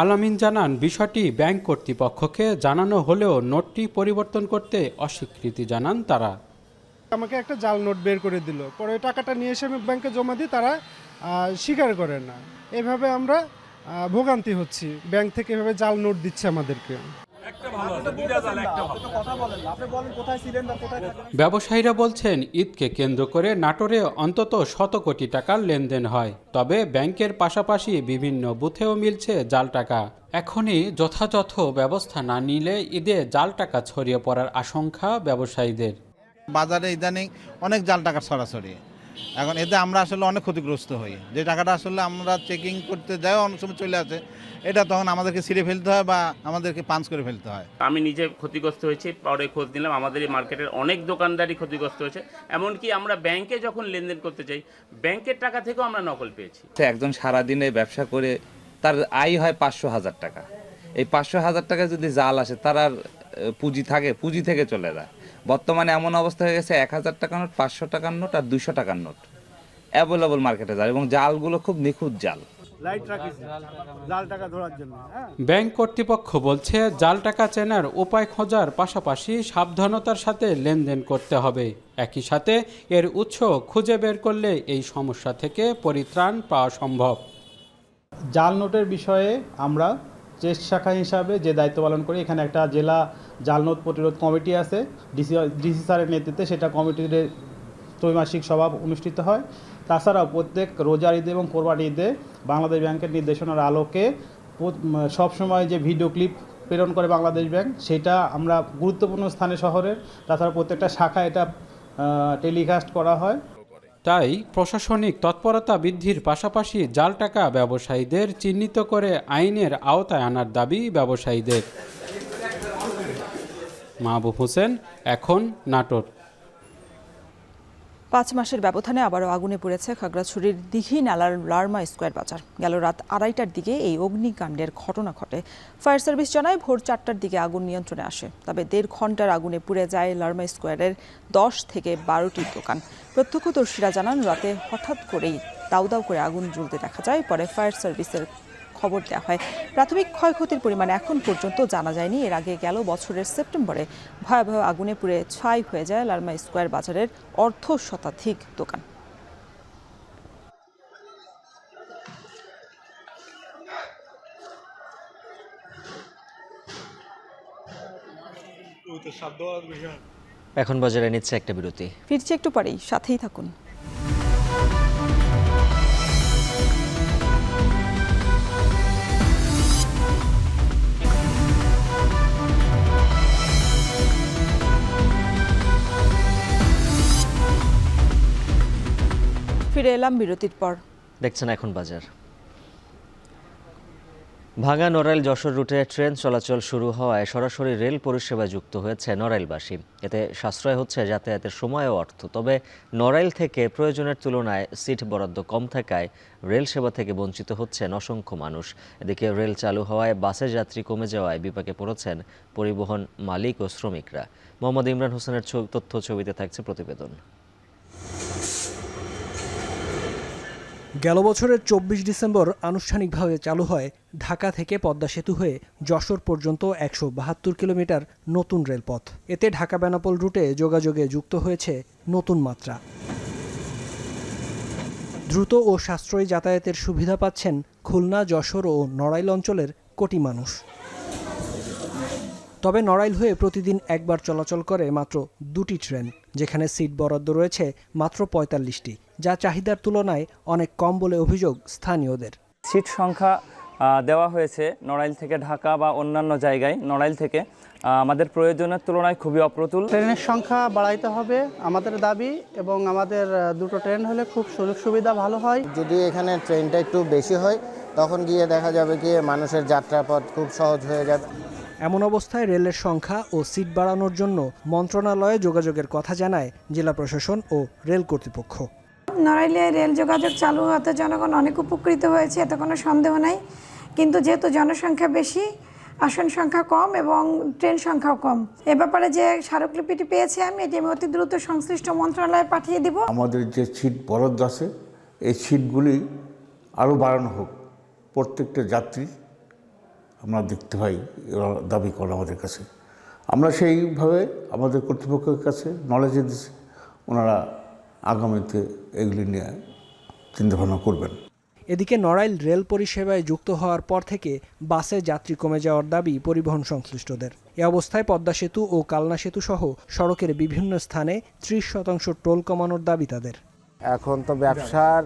আল আমিন জানান, বিষয়টি ব্যাংক কর্তৃপক্ষকে জানানো হলেও নোটটি পরিবর্তন করতে অস্বীকৃতি জানান তারা। আমাকে একটা জাল নোট বের করে দিল, পরে টাকাটা নিয়ে এসে আমি ব্যাংকে জমা দিই, তারা স্বীকার করে না। এভাবে আমরা ভোগান্তি হচ্ছি, ব্যাংক থেকে এভাবে জাল নোট দিচ্ছে আমাদেরকে। ব্যবসায়ীরা বলছেন, ঈদকে কেন্দ্র করে নাটোরে অন্তত 100 কোটি টাকার লেনদেন হয়। তবে ব্যাংকের পাশাপাশি বিভিন্ন বুথেও মিলছে জাল টাকা। এখনই যথাযথ ব্যবস্থা না নিলে ঈদে জাল টাকা ছড়িয়ে পড়ার আশঙ্কা ব্যবসায়ীদের। বাজারে ইদানিং অনেক জাল টাকা ছড়াছড়ি, এখন এতে আমরা আসলে অনেক ক্ষতিগ্রস্ত হই। যে টাকাটা আসলে আমরা চেকিং করতে যাই অনেক সময় চলে আসে, এটা তখন আমাদেরকে ছিঁড়ে ফেলতে হয় বা আমাদেরকে পাঞ্চ করে ফেলতে হয়। আমি নিজে ক্ষতিগ্রস্ত হয়েছি, পরে খোঁজ নিলাম আমাদের এই মার্কেটের অনেক দোকানদারই ক্ষতিগ্রস্ত হয়েছে। এমনকি আমরা ব্যাংকে যখন লেনদেন করতে চাই, ব্যাংকের টাকা থেকেও আমরা নকল পেয়েছি। একজন সারাদিনে ব্যবসা করে তার আয় হয় 500,000 টাকা। এই 500,000 টাকা যদি জাল আসে, তার আর পুঁজি থাকে, পুঁজি থেকে চলে যায়। বর্তমানে এমন অবস্থা হয়ে গেছে, 1000 টাকার নোট, 500 টাকার নোট আর 200 টাকার নোট অ্যাভেলেবল মার্কেটে যায়, এবং জালগুলো খুব নিখুঁত জাল। ব্যাংক কর্তৃপক্ষ বলছে, জাল টাকা চেনার উপায় খোঁজার পাশাপাশি সাবধানতার সাথে লেনদেন করতে হবে। একই সাথে এর উৎস খুঁজে বের করলে এই সমস্যা থেকে পরিত্রাণ পাওয়া সম্ভব। জাল নোটের বিষয়ে আমরা চেস্ট শাখা হিসাবে যে দায়িত্ব পালন করি, এখানে একটা জেলা জাল নোট প্রতিরোধ কমিটি আছে, ডিসি স্যারের নেতৃত্বে। সেটা কমিটির ত্রৈমাসিক সভা অনুষ্ঠিত হয়। তাছাড়াও প্রত্যেক রোজার ঈদে এবং কোরবানি ঈদে বাংলাদেশ ব্যাংকের নির্দেশনার আলোকে সবসময় যে ভিডিও ক্লিপ প্রেরণ করে বাংলাদেশ ব্যাংক, সেটা আমরা গুরুত্বপূর্ণ স্থানে শহরের, তাছাড়া প্রত্যেকটা শাখা এটা টেলিকাস্ট করা হয়। তাই প্রশাসনিক তৎপরতা বৃদ্ধির পাশাপাশি জাল টাকা ব্যবসায়ীদের চিহ্নিত করে আইনের আওতায় আনার দাবি ব্যবসায়ীদের। মাহবুব হোসেন, এখন নাটোর। 5 মাসের ব্যবধানে আবারও আগুনে পুড়েছে খাগড়াছড়ির দিঘি নালার লারমা স্কোয়ার বাজার। গেল রাত 2:30টার দিকে এই অগ্নিকাণ্ডের ঘটনা ঘটে। ফায়ার সার্ভিস জানায়, ভোর 4টার দিকে আগুন নিয়ন্ত্রণে আসে। তবে 1.5 ঘন্টার আগুনে পুড়ে যায় লারমা স্কোয়ারের 10 থেকে 12টি দোকান। প্রত্যক্ষদর্শীরা জানান, রাতে হঠাৎ করেই দাউ দাউ করে আগুন জ্বলতে দেখা যায়। পরে ফায়ার সার্ভিসের খবর দেওয়া হয়। প্রাথমিক ক্ষয়ক্ষতির পরিমাণ এখন পর্যন্ত জানা যায়নি। এর আগে গেল বছরের সেপ্টেম্বরে ভয়াবহ আগুনে পুড়ে ছাই হয়ে যায় লালমা স্কয়ার বাজারের অর্ধ শতাধিক দোকান। এখন বাজারে নিচ্ছে একটা বিরতি, ফিরছি একটু পরেই, সাথেই থাকুন। ফিরে এলাম বিরতির পর। দেখছেন এখন বাজার। ভাঙা নড়াইল যশোর রুটে ট্রেন চলাচল শুরু হওয়ায় সরাসরি রেল পরিষেবা যুক্ত হয়েছে নড়াইলবাসী। এতে সাশ্রয় হচ্ছে যাতায়াতের সময় ও অর্থ। তবে নড়াইল থেকে প্রয়োজনের তুলনায় সিট বরাদ্দ কম থাকায় রেল সেবা থেকে বঞ্চিত হচ্ছেন অসংখ্য মানুষ। এদিকে রেল চালু হওয়ায় বাসে যাত্রী কমে যাওয়ায় বিপাকে পড়েছেন পরিবহন মালিক ও শ্রমিকরা। মোহাম্মদ ইমরান হোসেনের তথ্য ছবিতে থাকছে প্রতিবেদন। গেল বছরের ২৪ ডিসেম্বর আনুষ্ঠানিকভাবে চালু হয় ঢাকা থেকে পদ্মা সেতু হয়ে যশোর পর্যন্ত ১৭২ কিলোমিটার নতুন রেলপথ। এতে ঢাকা বেনাপোল রুটে যোগাযোগে যুক্ত হয়েছে নতুন মাত্রা। দ্রুত ও সাশ্রয়ী যাতায়াতের সুবিধা পাচ্ছেন খুলনা, যশোর ও নড়াইল অঞ্চলের কোটি মানুষ। তবে নড়াইল হয়ে প্রতিদিন একবার চলাচল করে মাত্র ২টি ট্রেন, যেখানে সিট বরাদ্দ রয়েছে মাত্র ৪৫টি, যা চাহিদার তুলনায় অনেক কম বলে অভিযোগ স্থানীয়দের। সিট সংখ্যা দেওয়া হয়েছে নড়াইল থেকে ঢাকা বা অন্যান্য জায়গায় নড়াইল থেকে আমাদের প্রয়োজনের তুলনায় খুবই অপ্রতুল। ট্রেনের সংখ্যা বাড়াইতে হবে আমাদের দাবি, এবং আমাদের দুটো ট্রেন হলে খুব সুযোগ সুবিধা ভালো হয়। যদি এখানে ট্রেনটা একটু বেশি হয় তখন গিয়ে দেখা যাবে কি মানুষের যাত্রাপথ খুব সহজ হয়ে যাবে। এমন অবস্থায় রেলের সংখ্যা ও সিট বাড়ানোর জন্য মন্ত্রণালয়ে যোগাযোগের কথা জানায় জেলা প্রশাসন ও রেল কর্তৃপক্ষ। নড়াইলে রেল যোগাযোগ চালু হতে জনগণ অনেক উপকৃত হয়েছে, এতে কোনো সন্দেহ নাই। কিন্তু যেহেতু জনসংখ্যা বেশি, আসন সংখ্যা কম এবং ট্রেন সংখ্যাও কম, এ ব্যাপারে যে স্মারকলিপিটি পেয়েছি আমি অতি দ্রুত সংশ্লিষ্ট মন্ত্রণালয়ে পাঠিয়ে দিব। আমাদের যে সিট বরাদ্দ আছে এই সিটগুলি আরও বাড়ানো হোক। প্রত্যেকটা যাত্রী আমরা দেখতে পাই, দাবি করে আমাদের কাছে। আমরা সেইভাবে আমাদের কর্তৃপক্ষের কাছে নলেজে দিচ্ছি, ওনারা আগামীতে এগুলি নিয়ে চিন্তাভাবনা করবেন। এদিকে নড়াইল রেল পরিষেবায় যুক্ত হওয়ার পর থেকে বাসে যাত্রী কমে যাওয়ার দাবি পরিবহন সংশ্লিষ্টদের। এ অবস্থায় পদ্মা সেতু ও কালনা সেতু সহ সড়কের বিভিন্ন স্থানে ৩০% টোল কমানোর দাবি তাদের। এখন তো ব্যবসার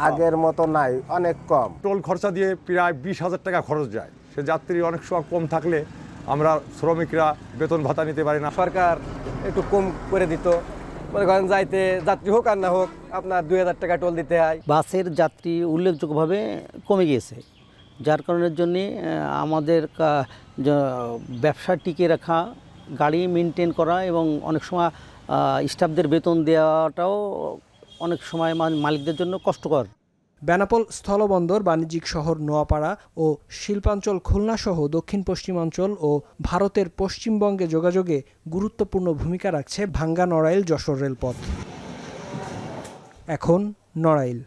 আগের মতো নাই, অনেক কম। টোল খরচা দিয়ে প্রায় ২০,০০০ টাকা খরচ যায়। সে যাত্রী অনেক সময় কম থাকলে আমরা শ্রমিকরা বেতন ভাতা নিতে পারি না। সরকার একটু কম করে দিত, মনে করেন যাইতে যাত্রী হোক আর না হোক আপনার ২,০০০ টাকা টোল দিতে হয়। বাসের যাত্রী উল্লেখযোগ্যভাবে কমে গিয়েছে, যার কারণের জন্যে আমাদের ব্যবসা টিকে রাখা, গাড়ি মেনটেন করা এবং অনেক সময় স্টাফদের বেতন দেওয়াটাও অনেক সময় মালিকদের জন্য কষ্টকর। বেনাপোল স্থলবন্দর, বাণিজ্যিক শহর নোয়াপাড়া ও শিল্পাঞ্চল খুলনা সহ দক্ষিণ পশ্চিমাঞ্চল ও ভারতের পশ্চিমবঙ্গে যোগাযোগে গুরুত্বপূর্ণ ভূমিকা রাখছে ভাঙ্গা নড়াইল যশোর রেলপথ। এখন নড়াইল।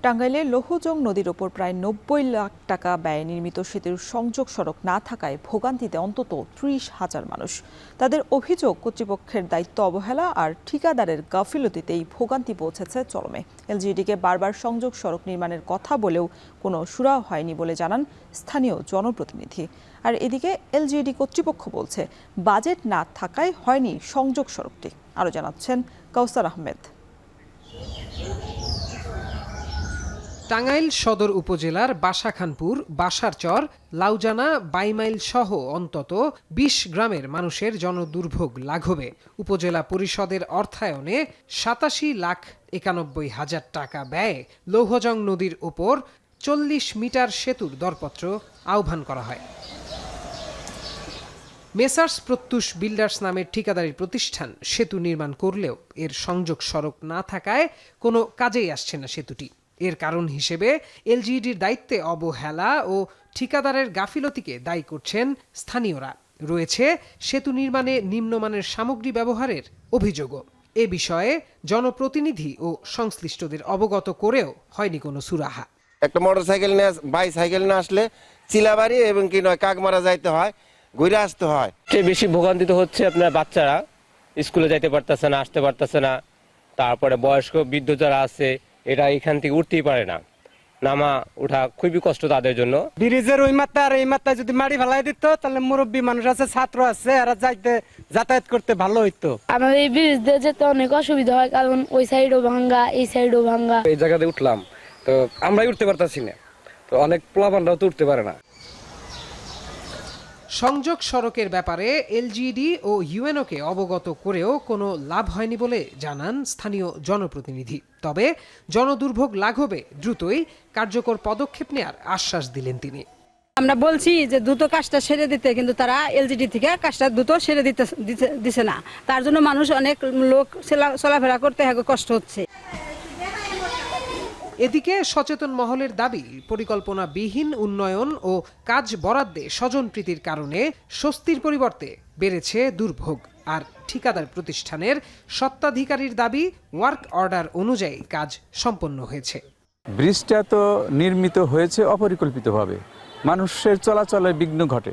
টাঙ্গাইলের লৌহজং নদীর ওপর প্রায় ৯০ লাখ টাকা ব্যয়ে নির্মিত সেতুর সংযোগ সড়ক না থাকায় ভোগান্তিতে অন্তত ৩০,০০০ মানুষ। তাদের অভিযোগ, কর্তৃপক্ষের দায়িত্ব অবহেলা আর ঠিকাদারের গাফিলতিতেই ভোগান্তি পৌঁছেছে চরমে। এলজিইডিকে বারবার সংযোগ সড়ক নির্মাণের কথা বলেও কোনো সুরাহা হয়নি বলে জানান স্থানীয় জনপ্রতিনিধি। আর এদিকে এলজিইডি কর্তৃপক্ষ বলছে বাজেট না থাকায় হয়নি সংযোগ সড়কটি। আরও জানাচ্ছেন কাউসার আহমেদ। টাঙ্গাইল সদর উপজেলার বাসাখানপুর, বাসারচর, লাউজানা, বাইমাইল সহ অন্তত ২০ গ্রামের মানুষের জনদুর্ভোগ লাঘবে উপজেলা পরিষদের অর্থায়নে ৮৭,৯১,০০০ টাকা ব্যয়ে লৌহজং নদীর ওপর ৪০ মিটার সেতুর দরপত্র আহ্বান করা হয়। মেসার্স প্রত্যুষ বিল্ডার্স নামের ঠিকাদারি প্রতিষ্ঠান সেতু নির্মাণ করলেও এর সংযোগ সড়ক না থাকায় কোনো কাজেই আসছে না সেতুটি। এর কারণ হিসেবে এলজিইডির দায়িত্বে অবহেলা ও ঠিকাদারের গাফিলতিকে দায়ী করছেন স্থানীয়রা। রয়েছে সেতু নির্মাণে নিম্নমানের সামগ্রী ব্যবহারের অভিযোগও। এ বিষয়ে জনপ্রতিনিধি ও সংশ্লিষ্টদের অবগত করেও হয়নি কোনো সুরাহা। একটা মোটরসাইকেল নিয়ে বাইসাইকেল নিয়ে আসলে চিলাবাড়ি এবং কি নয় কাকমারা যাইতে হয়, ঘুরে আসতে হয়। বেশি ভোগান্তিত হচ্ছে আপনার বাচ্চারা, স্কুলে যাইতে পারতেছে না, আসতে পারতেছে না। তারপরে বয়স্ক বৃদ্ধ যারা আছে এরা এখান থেকে উঠতেই পারে না, নামা উঠা খুবই কষ্ট তাদের জন্য। ব্রিজের ওই মাথা আর এই মাথা যদি মাটি ফেলাই দিত তাহলে মুরব্বী মানুষ আছে, ছাত্র আছে, এরা যাতায়াত করতে ভালো হইতো। আমাদের এই ব্রিজ দিয়ে যেতে অনেক অসুবিধা হয়, কারণ ওই সাইডও ভাঙ্গা, এই সাইডও ভাঙ্গা। এই জায়গাতে উঠলাম তো আমরাই উঠতে পারতাছি না, তো অনেক পোলাপানরাও তো উঠতে পারে না। সংযোগ সড়কের ব্যাপারে এলজিইডি ও ইউএনওকে অবগত করেও কোনো লাভ হয়নি বলে জানান স্থানীয় জনপ্রতিনিধি। তবে জনদুর্ভোগ লাঘবে দ্রুতই কার্যকর পদক্ষেপ নেয়ার আশ্বাস দিলেন তিনি। আমরা বলছি যে দ্রুত কাজটা সেরে দিতে, কিন্তু তারা এলজিডি থেকে কাজটা দ্রুত সেরে দিছে না। তার জন্য মানুষ, অনেক লোক চলাফেরা করতে কষ্ট হচ্ছে। এদিকে সচেতন মহলের দাবি, পরিকল্পনাবিহীন উন্নয়ন ও কাজ বরাদ্দে স্বজনপ্রীতির কারণে স্বস্তির পরিবর্তে বেড়েছে দুর্ভোগ। আর ঠিকাদার প্রতিষ্ঠানের স্বত্বাধিকারীর দাবি, ওয়ার্ক অর্ডার অনুযায়ী কাজ সম্পন্ন হয়েছে। ব্রিজটা তো নির্মিত হয়েছে অপরিকল্পিতভাবে, মানুষের চলাচলে বিঘ্ন ঘটে,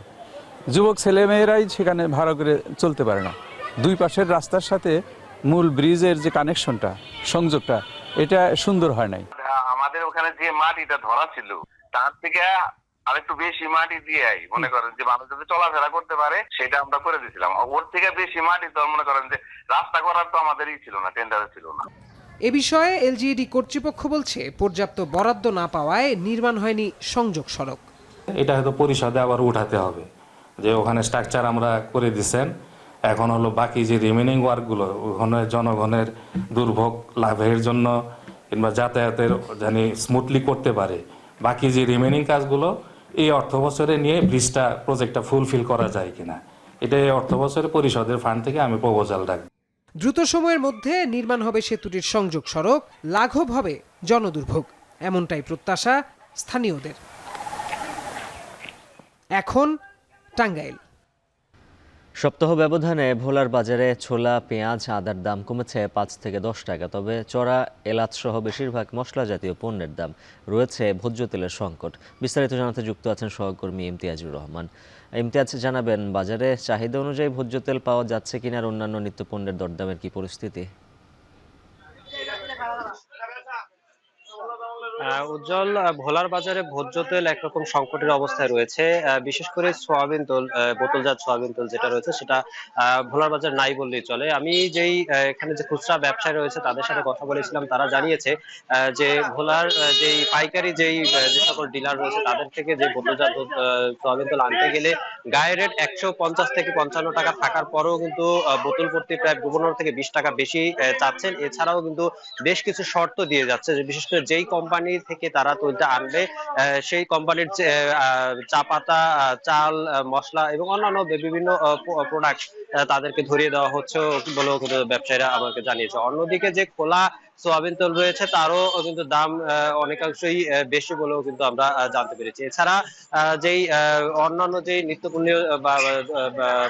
যুবক ছেলেমেয়েরাই সেখানে ভালো করে চলতে পারে না। দুই পাশের রাস্তার সাথে মূল ব্রিজের যে কানেকশনটা, সংযোগটা, এটা সুন্দর হয় নাই। আমাদের ওখানে যে মাটিটা ধরা ছিল তার থেকে আরেকটু বেশি মাটি দিয়ে মনে করেন যে মানুষ যদি চলাফেরা করতে পারে সেটা আমরা করে দিয়েছিলাম। ওর থেকে বেশি মাটি তো মনে করেন যে রাস্তা করার তো আমাদেরই ছিল না, টেন্ডারে ছিল না। এ বিষয়ে এলজিইডি কর্তৃপক্ষ বলছে, পর্যাপ্ত বরাদ্দ না পাওয়ায় নির্মাণ হয়নি সংযোগ সড়ক। এটা হয়তো পরিষদে আবার উঠাতে হবে, যে ওখানে স্ট্রাকচার আমরা করে দিচ্ছেন, এখন হলো বাকি যে রিমেনিং ওয়ার্কগুলো ওখানে জনগণের দুর্ভোগ লাভের জন্য কিংবা যাতায়াতের জানি স্মুথলি করতে পারে, বাকি যে রিমেনিং কাজগুলো এই অর্থ বছরে নিয়ে ব্রিজটা প্রজেক্টটা ফুলফিল করা যায় কিনা, এটা এই অর্থ বছরে পরিষদের ফান্ড থেকে আমি প্রপোজাল রাখবো। দ্রুত সময়ের মধ্যে নির্মাণ হবে সেতুটির সংযোগ সড়ক, লাঘব হবে জনদুর্ভোগ, এমনটাই প্রত্যাশা স্থানীয়দের। এখন টাঙ্গাইল। সপ্তাহ ব্যবধানে ভোলার বাজারে ছোলা, পেঁয়াজ, আদার দাম কমেছে 5 থেকে 10 টাকা। তবে চড়া এলাচ সহ বেশিরভাগ মশলা জাতীয় পণ্যের দাম রয়েছে ভোজ্য তেলের সংকট। বিস্তারিত জানাতে যুক্ত আছেন সহকর্মী ইমতিয়াজুর রহমান। ইমতিয়াজ, জানাবেন বাজারে চাহিদা অনুযায়ী ভোজ্য তেল পাওয়া যাচ্ছে কিনা, আর অন্যান্য নিত্য পণ্যের দরদামের কি পরিস্থিতি? উজ্জ্বল, ভোলার বাজারে ভোজ্য তেল একরকম সংকটের অবস্থায় রয়েছে। বিশেষ করে সোয়াবিন তেল, বোতলজাত সোয়াবিন তেল যেটা রয়েছে সেটা ভোলার বাজার নাই বললেই চলে। আমি যেই এখানে যে খুচরা ব্যবসায়ী রয়েছে তাদের সাথে কথা বলেছিলাম, তারা জানিয়েছে যে ভোলার যেই পাইকারি যে সকল ডিলার রয়েছে তাদের থেকে যে বোতলজাত সোয়াবিন তেল আনতে গেলে গায়ে রেট 150 থেকে 55 টাকা থাকার পরেও কিন্তু বোতল প্রতি প্রায় 15 থেকে 20 টাকা বেশি চাচ্ছেন। এছাড়াও কিন্তু বেশ কিছু শর্ত দিয়ে যাচ্ছে, যে বিশেষ করে যেই কোম্পানি থেকে তারা তেলটা আনবে সেই কোম্পানির চা পাতা, চাল, মশলা এবং অন্যান্য বিভিন্ন প্রোডাক্ট তাদেরকে ধরিয়ে দেওয়া হচ্ছে বলেও ব্যবসায়ীরা আমাকে জানিয়েছে। অন্যদিকে যে খোলা সোয়াবিন তেল রয়েছে তারও কিন্তু দাম অনেকাংশই বেশি বলেও কিন্তু আমরা জানতে পেরেছি। এছাড়া যেই অন্যান্য যে নিত্যপণ্যীয়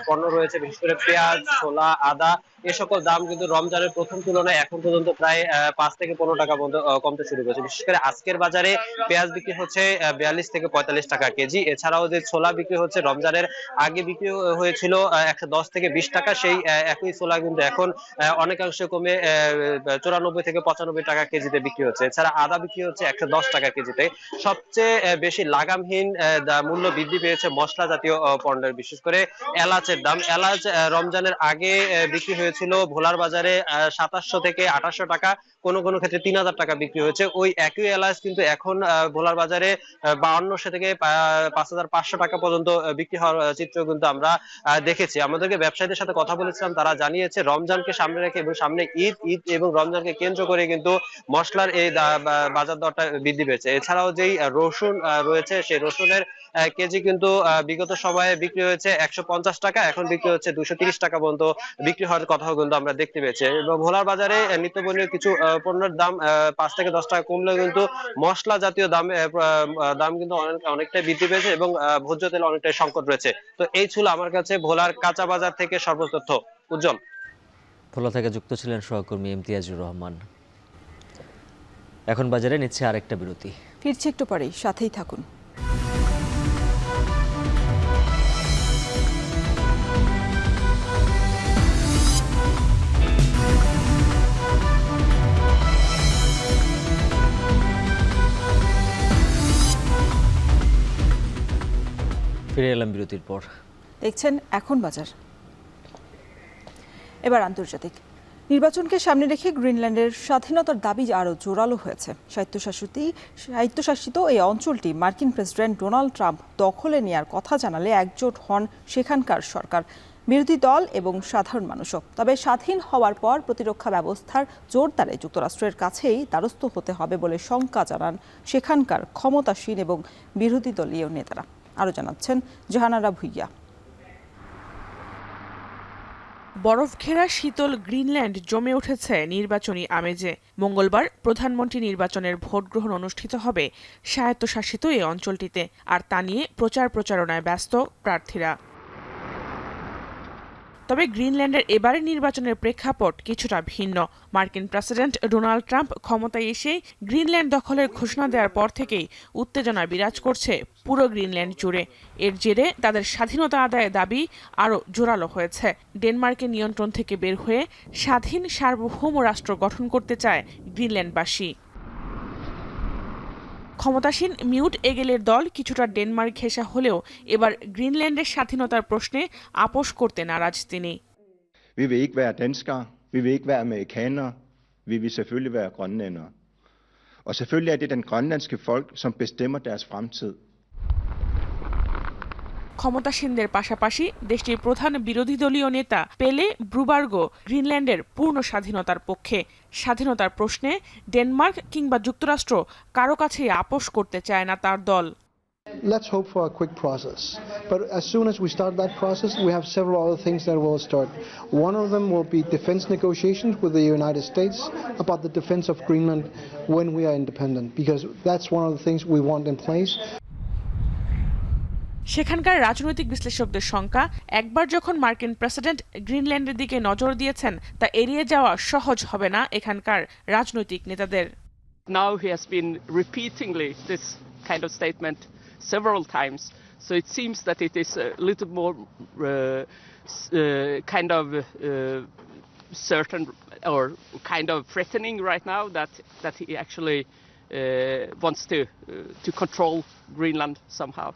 পণ্য রয়েছে, বিশেষ করে পেঁয়াজ, ছোলা, আদা, এ সকল দাম কিন্তু রমজানের প্রথম তুলনায় এখন পর্যন্ত প্রায় 5 থেকে 15 টাকা পর্যন্ত কমতে শুরু করেছে। বিশেষ করে আজকের বাজারে পেঁয়াজ বিক্রি হচ্ছে 42 থেকে 45 টাকা কেজি। এছাড়াও যে ছোলা বিক্রি হচ্ছে, রমজানের আগে বিক্রি হয়েছিল 110 থেকে 20 টাকা, সেই একই ছোলা কিন্তু এখন অনেকাংশে কমে 94 থেকে 95 টাকা কেজিতে বিক্রি হচ্ছে। এছাড়া আদা বিক্রি হচ্ছে 110 টাকা কেজিতে। সবচেয়ে বেশি লাগামহীন মূল্য বৃদ্ধি পেয়েছে মশলা জাতীয় পণ্যের, বিশেষ করে এলাচের দাম। এলাচ রমজানের আগে বিক্রি হয়েছিল ভোলার বাজারে 2700 থেকে 2800 টাকা, কোনো কোনো ক্ষেত্রে 3000 টাকা বিক্রি হয়েছে। ওই একই এলাচ কিন্তু এখন ভোলার বাজারে 5200 থেকে 5500 টাকা পর্যন্ত বিক্রি হওয়ার চিত্র কিন্তু আমরা দেখেছি। আমাদেরকে ব্যবসায়ীদের সাথে কথা বলেছিলাম, তারা জানিয়েছে রমজানকে সামনে রেখে এবং সামনে ঈদ এবং রমজানকে কেন্দ্র করে কিন্তু মশলার এই বাজার দরটা বৃদ্ধি পেয়েছে। এছাড়াও যেই রসুন রয়েছে, সেই রসুনের কেজি কিন্তু বিগত সময়ে বিক্রি হয়েছে 150 টাকা, এখন বিক্রি হচ্ছে 230 টাকা পর্যন্ত বিক্রি হওয়ার কথাও কিন্তু আমরা দেখতে পেয়েছি। এবং ভোলার বাজারে নিত্যপণ্যের কিছু পণ্যের দাম 5 থেকে 10 টাকা কমলেও কিন্তু মশলা জাতীয় দাম কিন্তু অনেকটাই বৃদ্ধি পেয়েছে এবং ভোজ্য তেল অনেকটাই সংকট রয়েছে। তো এই ছিল আমার কাছে ভোলার কাঁচা বাজার থেকে সর্বতথ্য। উজ্জ্বল। ভোলা থেকে যুক্ত ছিলেন সহকর্মী ইমতিয়াজুর রহমান। এখন বাজারে নিচ্ছে আরেকটা বিরতি, ফিরছি একটু পরেই, সাথেই থাকুন। ফিরে এলাম বিরতির পর। দেখছেন এখন বাজার। এবার আন্তর্জাতিক নির্বাচনকে সামনে রেখে গ্রিনল্যান্ডের স্বাধীনতার দাবি আরও জোরালো হয়েছে। স্বায়ত্তশাসিত এই অঞ্চলটি মার্কিন প্রেসিডেন্ট ডোনাল্ড ট্রাম্প দখলে নেওয়ার কথা জানালে একজোট হন সেখানকার সরকার, বিরোধী দল এবং সাধারণ মানুষও। তবে স্বাধীন হওয়ার পর প্রতিরক্ষা ব্যবস্থার জোরদারে যুক্তরাষ্ট্রের কাছেই দ্বারস্থ হতে হবে বলে শঙ্কা জানান সেখানকার ক্ষমতাসীন এবং বিরোধী দলীয় নেতারা। আরও জানাচ্ছেন জাহানারা ভুইয়া। বরফ ঘেরা শীতল গ্রিনল্যান্ড জমে উঠেছে নির্বাচনী আমেজে। মঙ্গলবার প্রধানমন্ত্রী নির্বাচনের ভোট গ্রহণ অনুষ্ঠিত হবে স্বায়ত্তশাসিত এই অঞ্চলটিতে, আর তা নিয়ে প্রচারণায় ব্যস্ত প্রার্থীরা। তবে গ্রিনল্যান্ডের এবারের নির্বাচনের প্রেক্ষাপট কিছুটা ভিন্ন। মার্কিন প্রেসিডেন্ট ডোনাল্ড ট্রাম্প ক্ষমতায় এসে গ্রিনল্যান্ড দখলের ঘোষণা দেওয়ার পর থেকেই উত্তেজনা বিরাজ করছে পুরো গ্রিনল্যান্ড জুড়ে। এর জেরে তাদের স্বাধীনতা আদায়ের দাবি আরও জোরালো হয়েছে। ডেনমার্কের নিয়ন্ত্রণ থেকে বের হয়ে স্বাধীন সার্বভৌম রাষ্ট্র গঠন করতে চায় গ্রিনল্যান্ডবাসী। ক্ষমতাসীন মিউট এগেলের দল কিছুটা ডেনমার্ক ঘেঁষা হলেও এবার গ্রিনল্যান্ডের স্বাধীনতার প্রশ্নে আপোষ করতে নারাজ তিনি। Vi vil ikke være danskere, vi vil ikke være amerikanere, vi vil selvfølgelig være grønlændere. Og selvfølgelig er det den grønlandske folk, som bestemmer deres fremtid. ক্ষমতাসীনদের পাশাপাশি দেশটির প্রধান বিরোধী দলীয় নেতা পেলে ব্রুবার্গো গ্রিনল্যান্ডের পূর্ণ স্বাধীনতার পক্ষে। স্বাধীনতার প্রশ্নে ডেনমার্ক কিংবা যুক্তরাষ্ট্র কারো কাছেই আপোষ করতে চায় না তার দল। Let's hope for a quick process. But as soon as we start that process, we have several other things that will start. One of them will be defense negotiations with the United States about the defense of Greenland when we are independent, because that's one of the things we want in place. সেখানকার রাজনৈতিক বিশ্লেষকদের শঙ্কা, একবার যখন মার্কিন president গ্রিনল্যান্ডের দিকে নজর দিয়েছেন তা এড়িয়ে যাওয়া সহজ হবে না এখানকার রাজনৈতিক নেতাদের। Now he has been repeatingly this kind of statement several times, so it seems that it is a little more kind of certain or kind of threatening right now that he actually wants to control Greenland somehow.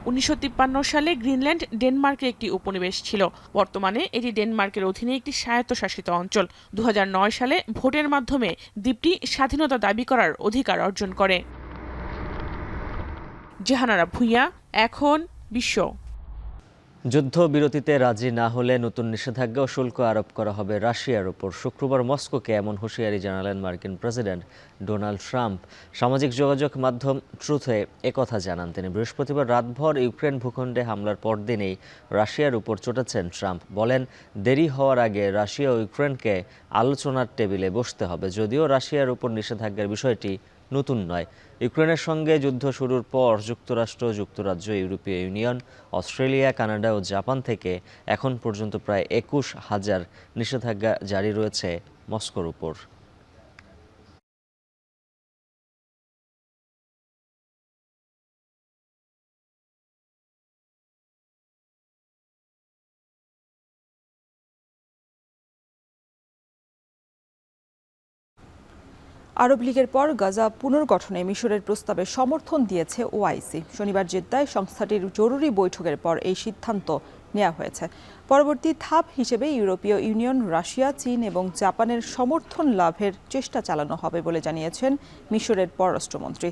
1953 সালে Greenland ডেনমার্কের একটি উপনিবেশ ছিল। বর্তমানে এটি ডেনমার্কের অধীনে একটি স্বায়ত্তশাসিত অঞ্চল। 2009 সালে ভোটের মাধ্যমে দ্বীপটি স্বাধীনতা দাবি করার অধিকার অর্জন করে। জাহানারা ভুইয়া, এখন বিশ্ব। যুদ্ধবিরতিতে রাজি না হলে নতুন নিষেধাজ্ঞা ও শুল্ক আরোপ করা হবে রাশিয়ার উপর। শুক্রবার মস্কোকে এমন হুঁশিয়ারি জানালেন মার্কিন প্রেসিডেন্ট ডোনাল্ড ট্রাম্প। সামাজিক যোগাযোগ মাধ্যম ট্রুথে একথা জানান তিনি। বৃহস্পতিবার রাতভর ইউক্রেন ভূখণ্ডে হামলার পরদিনেই রাশিয়ার উপর চটেছেন ট্রাম্প। বলেন, দেরি হওয়ার আগে রাশিয়া ও ইউক্রেনকে আলোচনার টেবিলে বসতে হবে। যদিও রাশিয়ার উপর নিষেধাজ্ঞার বিষয়টি নতুন নয়। ইউক্রেনের সঙ্গে যুদ্ধ শুরুর পর যুক্তরাষ্ট্র, যুক্তরাজ্য, ইউরোপীয় ইউনিয়ন, অস্ট্রেলিয়া, কানাডা ও জাপান থেকে এখন পর্যন্ত প্রায় 21,000 নিষেধাজ্ঞা জারি রয়েছে মস্কোর উপর। আরব লীগের পর গাজা পুনর্গঠনে মিশরের প্রস্তাবে সমর্থন দিয়েছে ওআইসি। শনিবার জেদ্দায় সংস্থাটির জরুরি বৈঠকের পর এই সিদ্ধান্ত নেওয়া হয়েছে। পরবর্তী ধাপ হিসেবে ইউরোপীয় ইউনিয়ন, রাশিয়া, চীন এবং জাপানের সমর্থন লাভের চেষ্টা চালানো হবে বলে জানিয়েছেন মিশরের পররাষ্ট্রমন্ত্রী।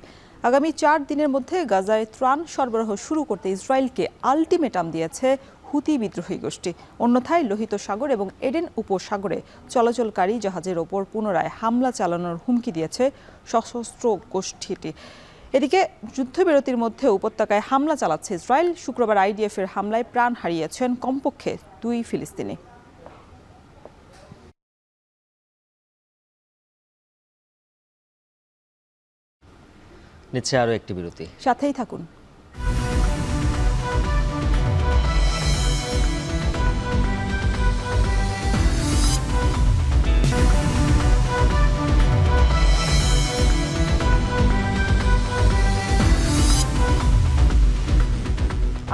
আগামী 4 দিনের মধ্যে গাজায় ত্রাণ সরবরাহ শুরু করতে ইসরায়েলকে আলটিমেটাম দিয়েছে হুতি বিদ্রোহী গোষ্ঠী। অন্যথায় লোহিত সাগর এবং এডেন উপসাগরে চলাচলকারী জাহাজের ওপর পুনরায় হামলা চালানোর হুমকি দিয়েছে সশস্ত্র গোষ্ঠীটি। এদিকে যুদ্ধবিরতির মধ্যে উপত্যকায় হামলা চালাচ্ছে ইসরায়েল। শুক্রবার আইডিএফের হামলায় প্রাণ হারিয়েছেন কমপক্ষে 2 ফিলিস্তিনি। নিচ্ছে আরও একটি বিরতি, সাথেই থাকুন।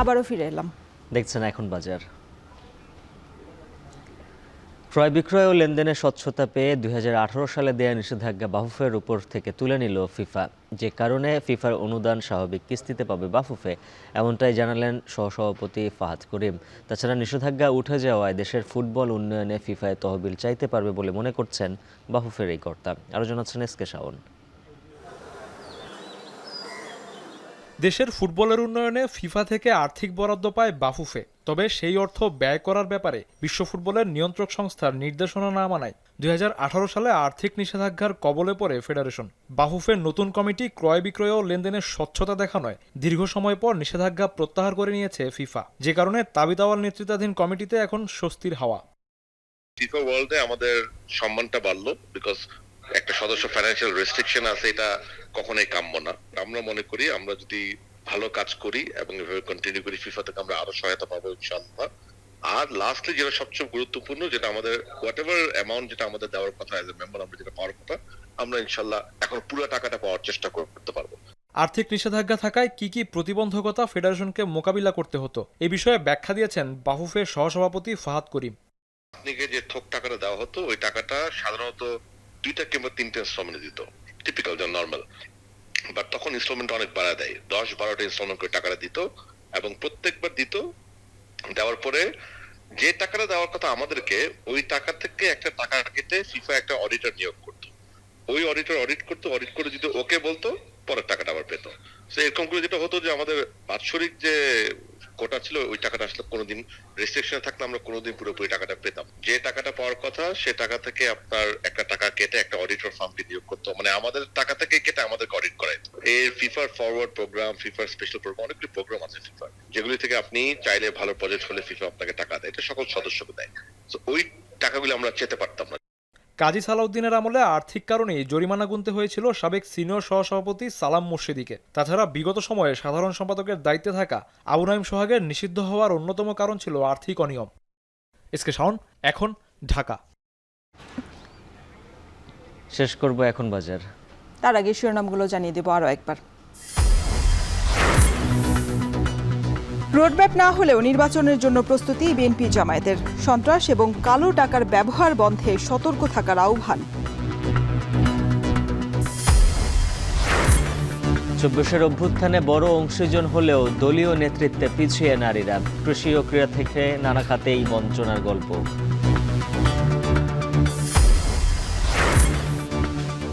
আবারও ফিরে এলাম। দেখছেন এখন বাজার। ক্রয় বিক্রয় ও লেনদেনের স্বচ্ছতা পেয়ে 2018 সালে দেয়া নিষেধাজ্ঞা বাফুফের উপর থেকে তুলে নিল ফিফা, যে কারণে ফিফার অনুদান স্বাভাবিক কিস্তিতে পাবে বাফুফে, এমনটাই জানালেন সহসভাপতি ফাহাদ করিম। তাছাড়া নিষেধাজ্ঞা উঠে যাওয়ায় দেশের ফুটবল উন্নয়নে ফিফায় তহবিল চাইতে পারবে বলে মনে করছেন বাফুফের এই কর্তা। আরও জানাচ্ছেন এসকে শাওন। দেশের ফুটবলের উন্নয়নে ফিফা থেকে আর্থিক বরাদ্দ পায় বাফুফে, তবে সেই অর্থ ব্যয় করার ব্যাপারে বিশ্ব ফুটবলের নিয়ন্ত্রক সংস্থার নির্দেশনা না মানায় 2018 সালে আর্থিক নিষেধাজ্ঞার কবলে পড়ে ফেডারেশন। বাফুফের নতুন কমিটি ক্রয় বিক্রয় ও লেনদেনের স্বচ্ছতা দেখানোয় দীর্ঘ সময় পর নিষেধাজ্ঞা প্রত্যাহার করে নিয়েছে ফিফা, যে কারণে তাবিদ আওয়াল নেতৃত্বাধীন কমিটিতে এখন স্বস্তির হাওয়া। ফিফা ওয়ার্ল্ডে আমাদের সম্মানটা বাড়লো, বিকজ একটা সদস্য ফাইন্যান্সিয়াল রেস্ট্রিকশন আছে, এটা কখনোই কাম্য না। আমরা মনে করি আমরা যদি ভালো কাজ করি এবং এভাবে কন্টিনিউ করি, ফিফা থেকে আমরা আরো সহায়তা পাবো ইনশাআল্লাহ। আর লাস্টলি যেটা সবচেয়ে গুরুত্বপূর্ণ, যেটা আমাদের হোয়াটএভার অ্যামাউন্ট যেটা আমাদের দেওয়ার কথা এজ এ মেম্বার, আমরা যেটা পাওয়ার কথা, আমরা ইনশাআল্লাহ এখন পুরো টাকাটা পাওয়ার চেষ্টা করতে পারবো। আর্থিক নিষেধাজ্ঞা থাকায় কি কি প্রতিবন্ধকতা ফেডারেশনকে মোকাবিলা করতে হতো, এ বিষয়ে ব্যাখ্যা দিয়েছেন বাফুফের সহসভাপতি ফাহাদ করিম। আপনাকে যে থোক টাকাটা দেওয়া হতো, ওই টাকাটা সাধারণত 2টা কিংবা 3টে ইনস্টলমেন্টে দিত, টিপিক্যাল যা নর্মাল। বাট তখন ইনস্টলমেন্ট অনেক বাড়া দেয়, 10-12টা ইনস্টলমেন্ট করে টাকাটা দিত, এবং প্রত্যেকবার দিত। দেওয়ার পরে যে টাকাটা দেওয়ার কথা আমাদেরকে, ওই টাকা থেকে একটা টাকা কেটে ফিফা একটা অডিটর নিয়োগ করতো। ওই অডিটর অডিট করতো, অডিট করে যদি ওকে বলতো, পরের টাকাটা আবার পেতো। তো এরকম করে যেটা হতো যে আমাদের বাৎসরিক যে কোটা ছিল, ওই টাকাটা আসলে কোনোদিন রেস্ট্রিকশনে থাকলে আমরা কোনোদিন পুরোপুরি টাকাটা পেতাম। যে টাকাটা পাওয়ার কথা, সে টাকা থেকে আপনার একটা টাকা কেটে একটা অডিটর ফার্মকে নিয়োগ করতো, মানে আমাদের টাকা থেকে কেটে আমাদেরকে অডিট করাইতো। এই ফিফার ফরওয়ার্ড প্রোগ্রাম, ফিফার স্পেশাল প্রোগ্রাম, অনেকগুলি প্রোগ্রাম আছে ফিফার, যেগুলি থেকে আপনি চাইলে ভালো প্রজেক্ট হলে ফিফা আপনাকে টাকা দেয়, এটা সকল সদস্যকে দেয়। তো ওই টাকাগুলি আমরা চেতে পারতাম না। কাজী সালাউদ্দিনের আমলে আর্থিক কারণেই জরিমানা গুনতে হয়েছিল সাবেক সিনিয়র সহসভাপতি সালাম মুর্শিদিকে। তাছাড়া বিগত সময়ে সাধারণ সম্পাদকের দায়িত্বে থাকা আবু নাঈম সোহাগের নিষিদ্ধ হওয়ার অন্যতম কারণ ছিল আর্থিক অনিয়ম। এসকে শাওন, এখন ঢাকা। শেষ করব এখন বাজার। তার আগে শিরোনামগুলো জানিয়ে দেব আরও একবার। রোডম্যাপ না হলেও নির্বাচনের জন্য প্রস্তুতি বিএনপি জামায়াতের। সন্ত্রাস এবং কালো টাকার ব্যবহার বন্ধে সতর্ক থাকার আহ্বান। 24-এর অভ্যুত্থানে বড় অংশীজন হলেও দলীয় নেতৃত্বে পিছিয়ে নারীরা। কৃষি ও ক্রীড়া থেকে নানা খাতেই বঞ্চনার গল্প।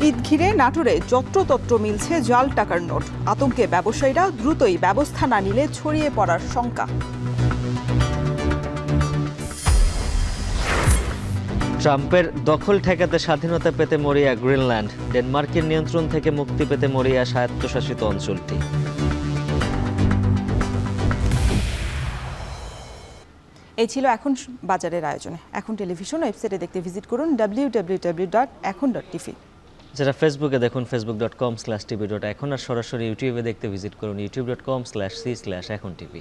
ঈদ ঘিরে নাটোরে যত্রতত্র মিলছে জাল টাকার নোট। আতঙ্কে ব্যবসায়ীরা, দ্রুতই ব্যবস্থা না নিলে ছড়িয়ে পড়ার শঙ্কা। ট্রাম্পের দখল ঠেকাতে স্বাধীনতা পেতে মরিয়া গ্রিনল্যান্ড। ডেনমার্কের নিয়ন্ত্রণ থেকে মুক্তি পেতে মরিয়া স্বায়ত্তশাসিত অঞ্চলটি। এই ছিল এখন বাজারের আয়োজনে। এখন টেলিভিশন ওয়েবসাইটে দেখতে ভিজিট করুন www.ekhon.tv। যারা ফেসবুকে দেখুন facebook.com/tv.ekhon, আর সরাসরি ইউটিউবে দেখতে ভিজিট করুন youtube.com/c/ekhon tv।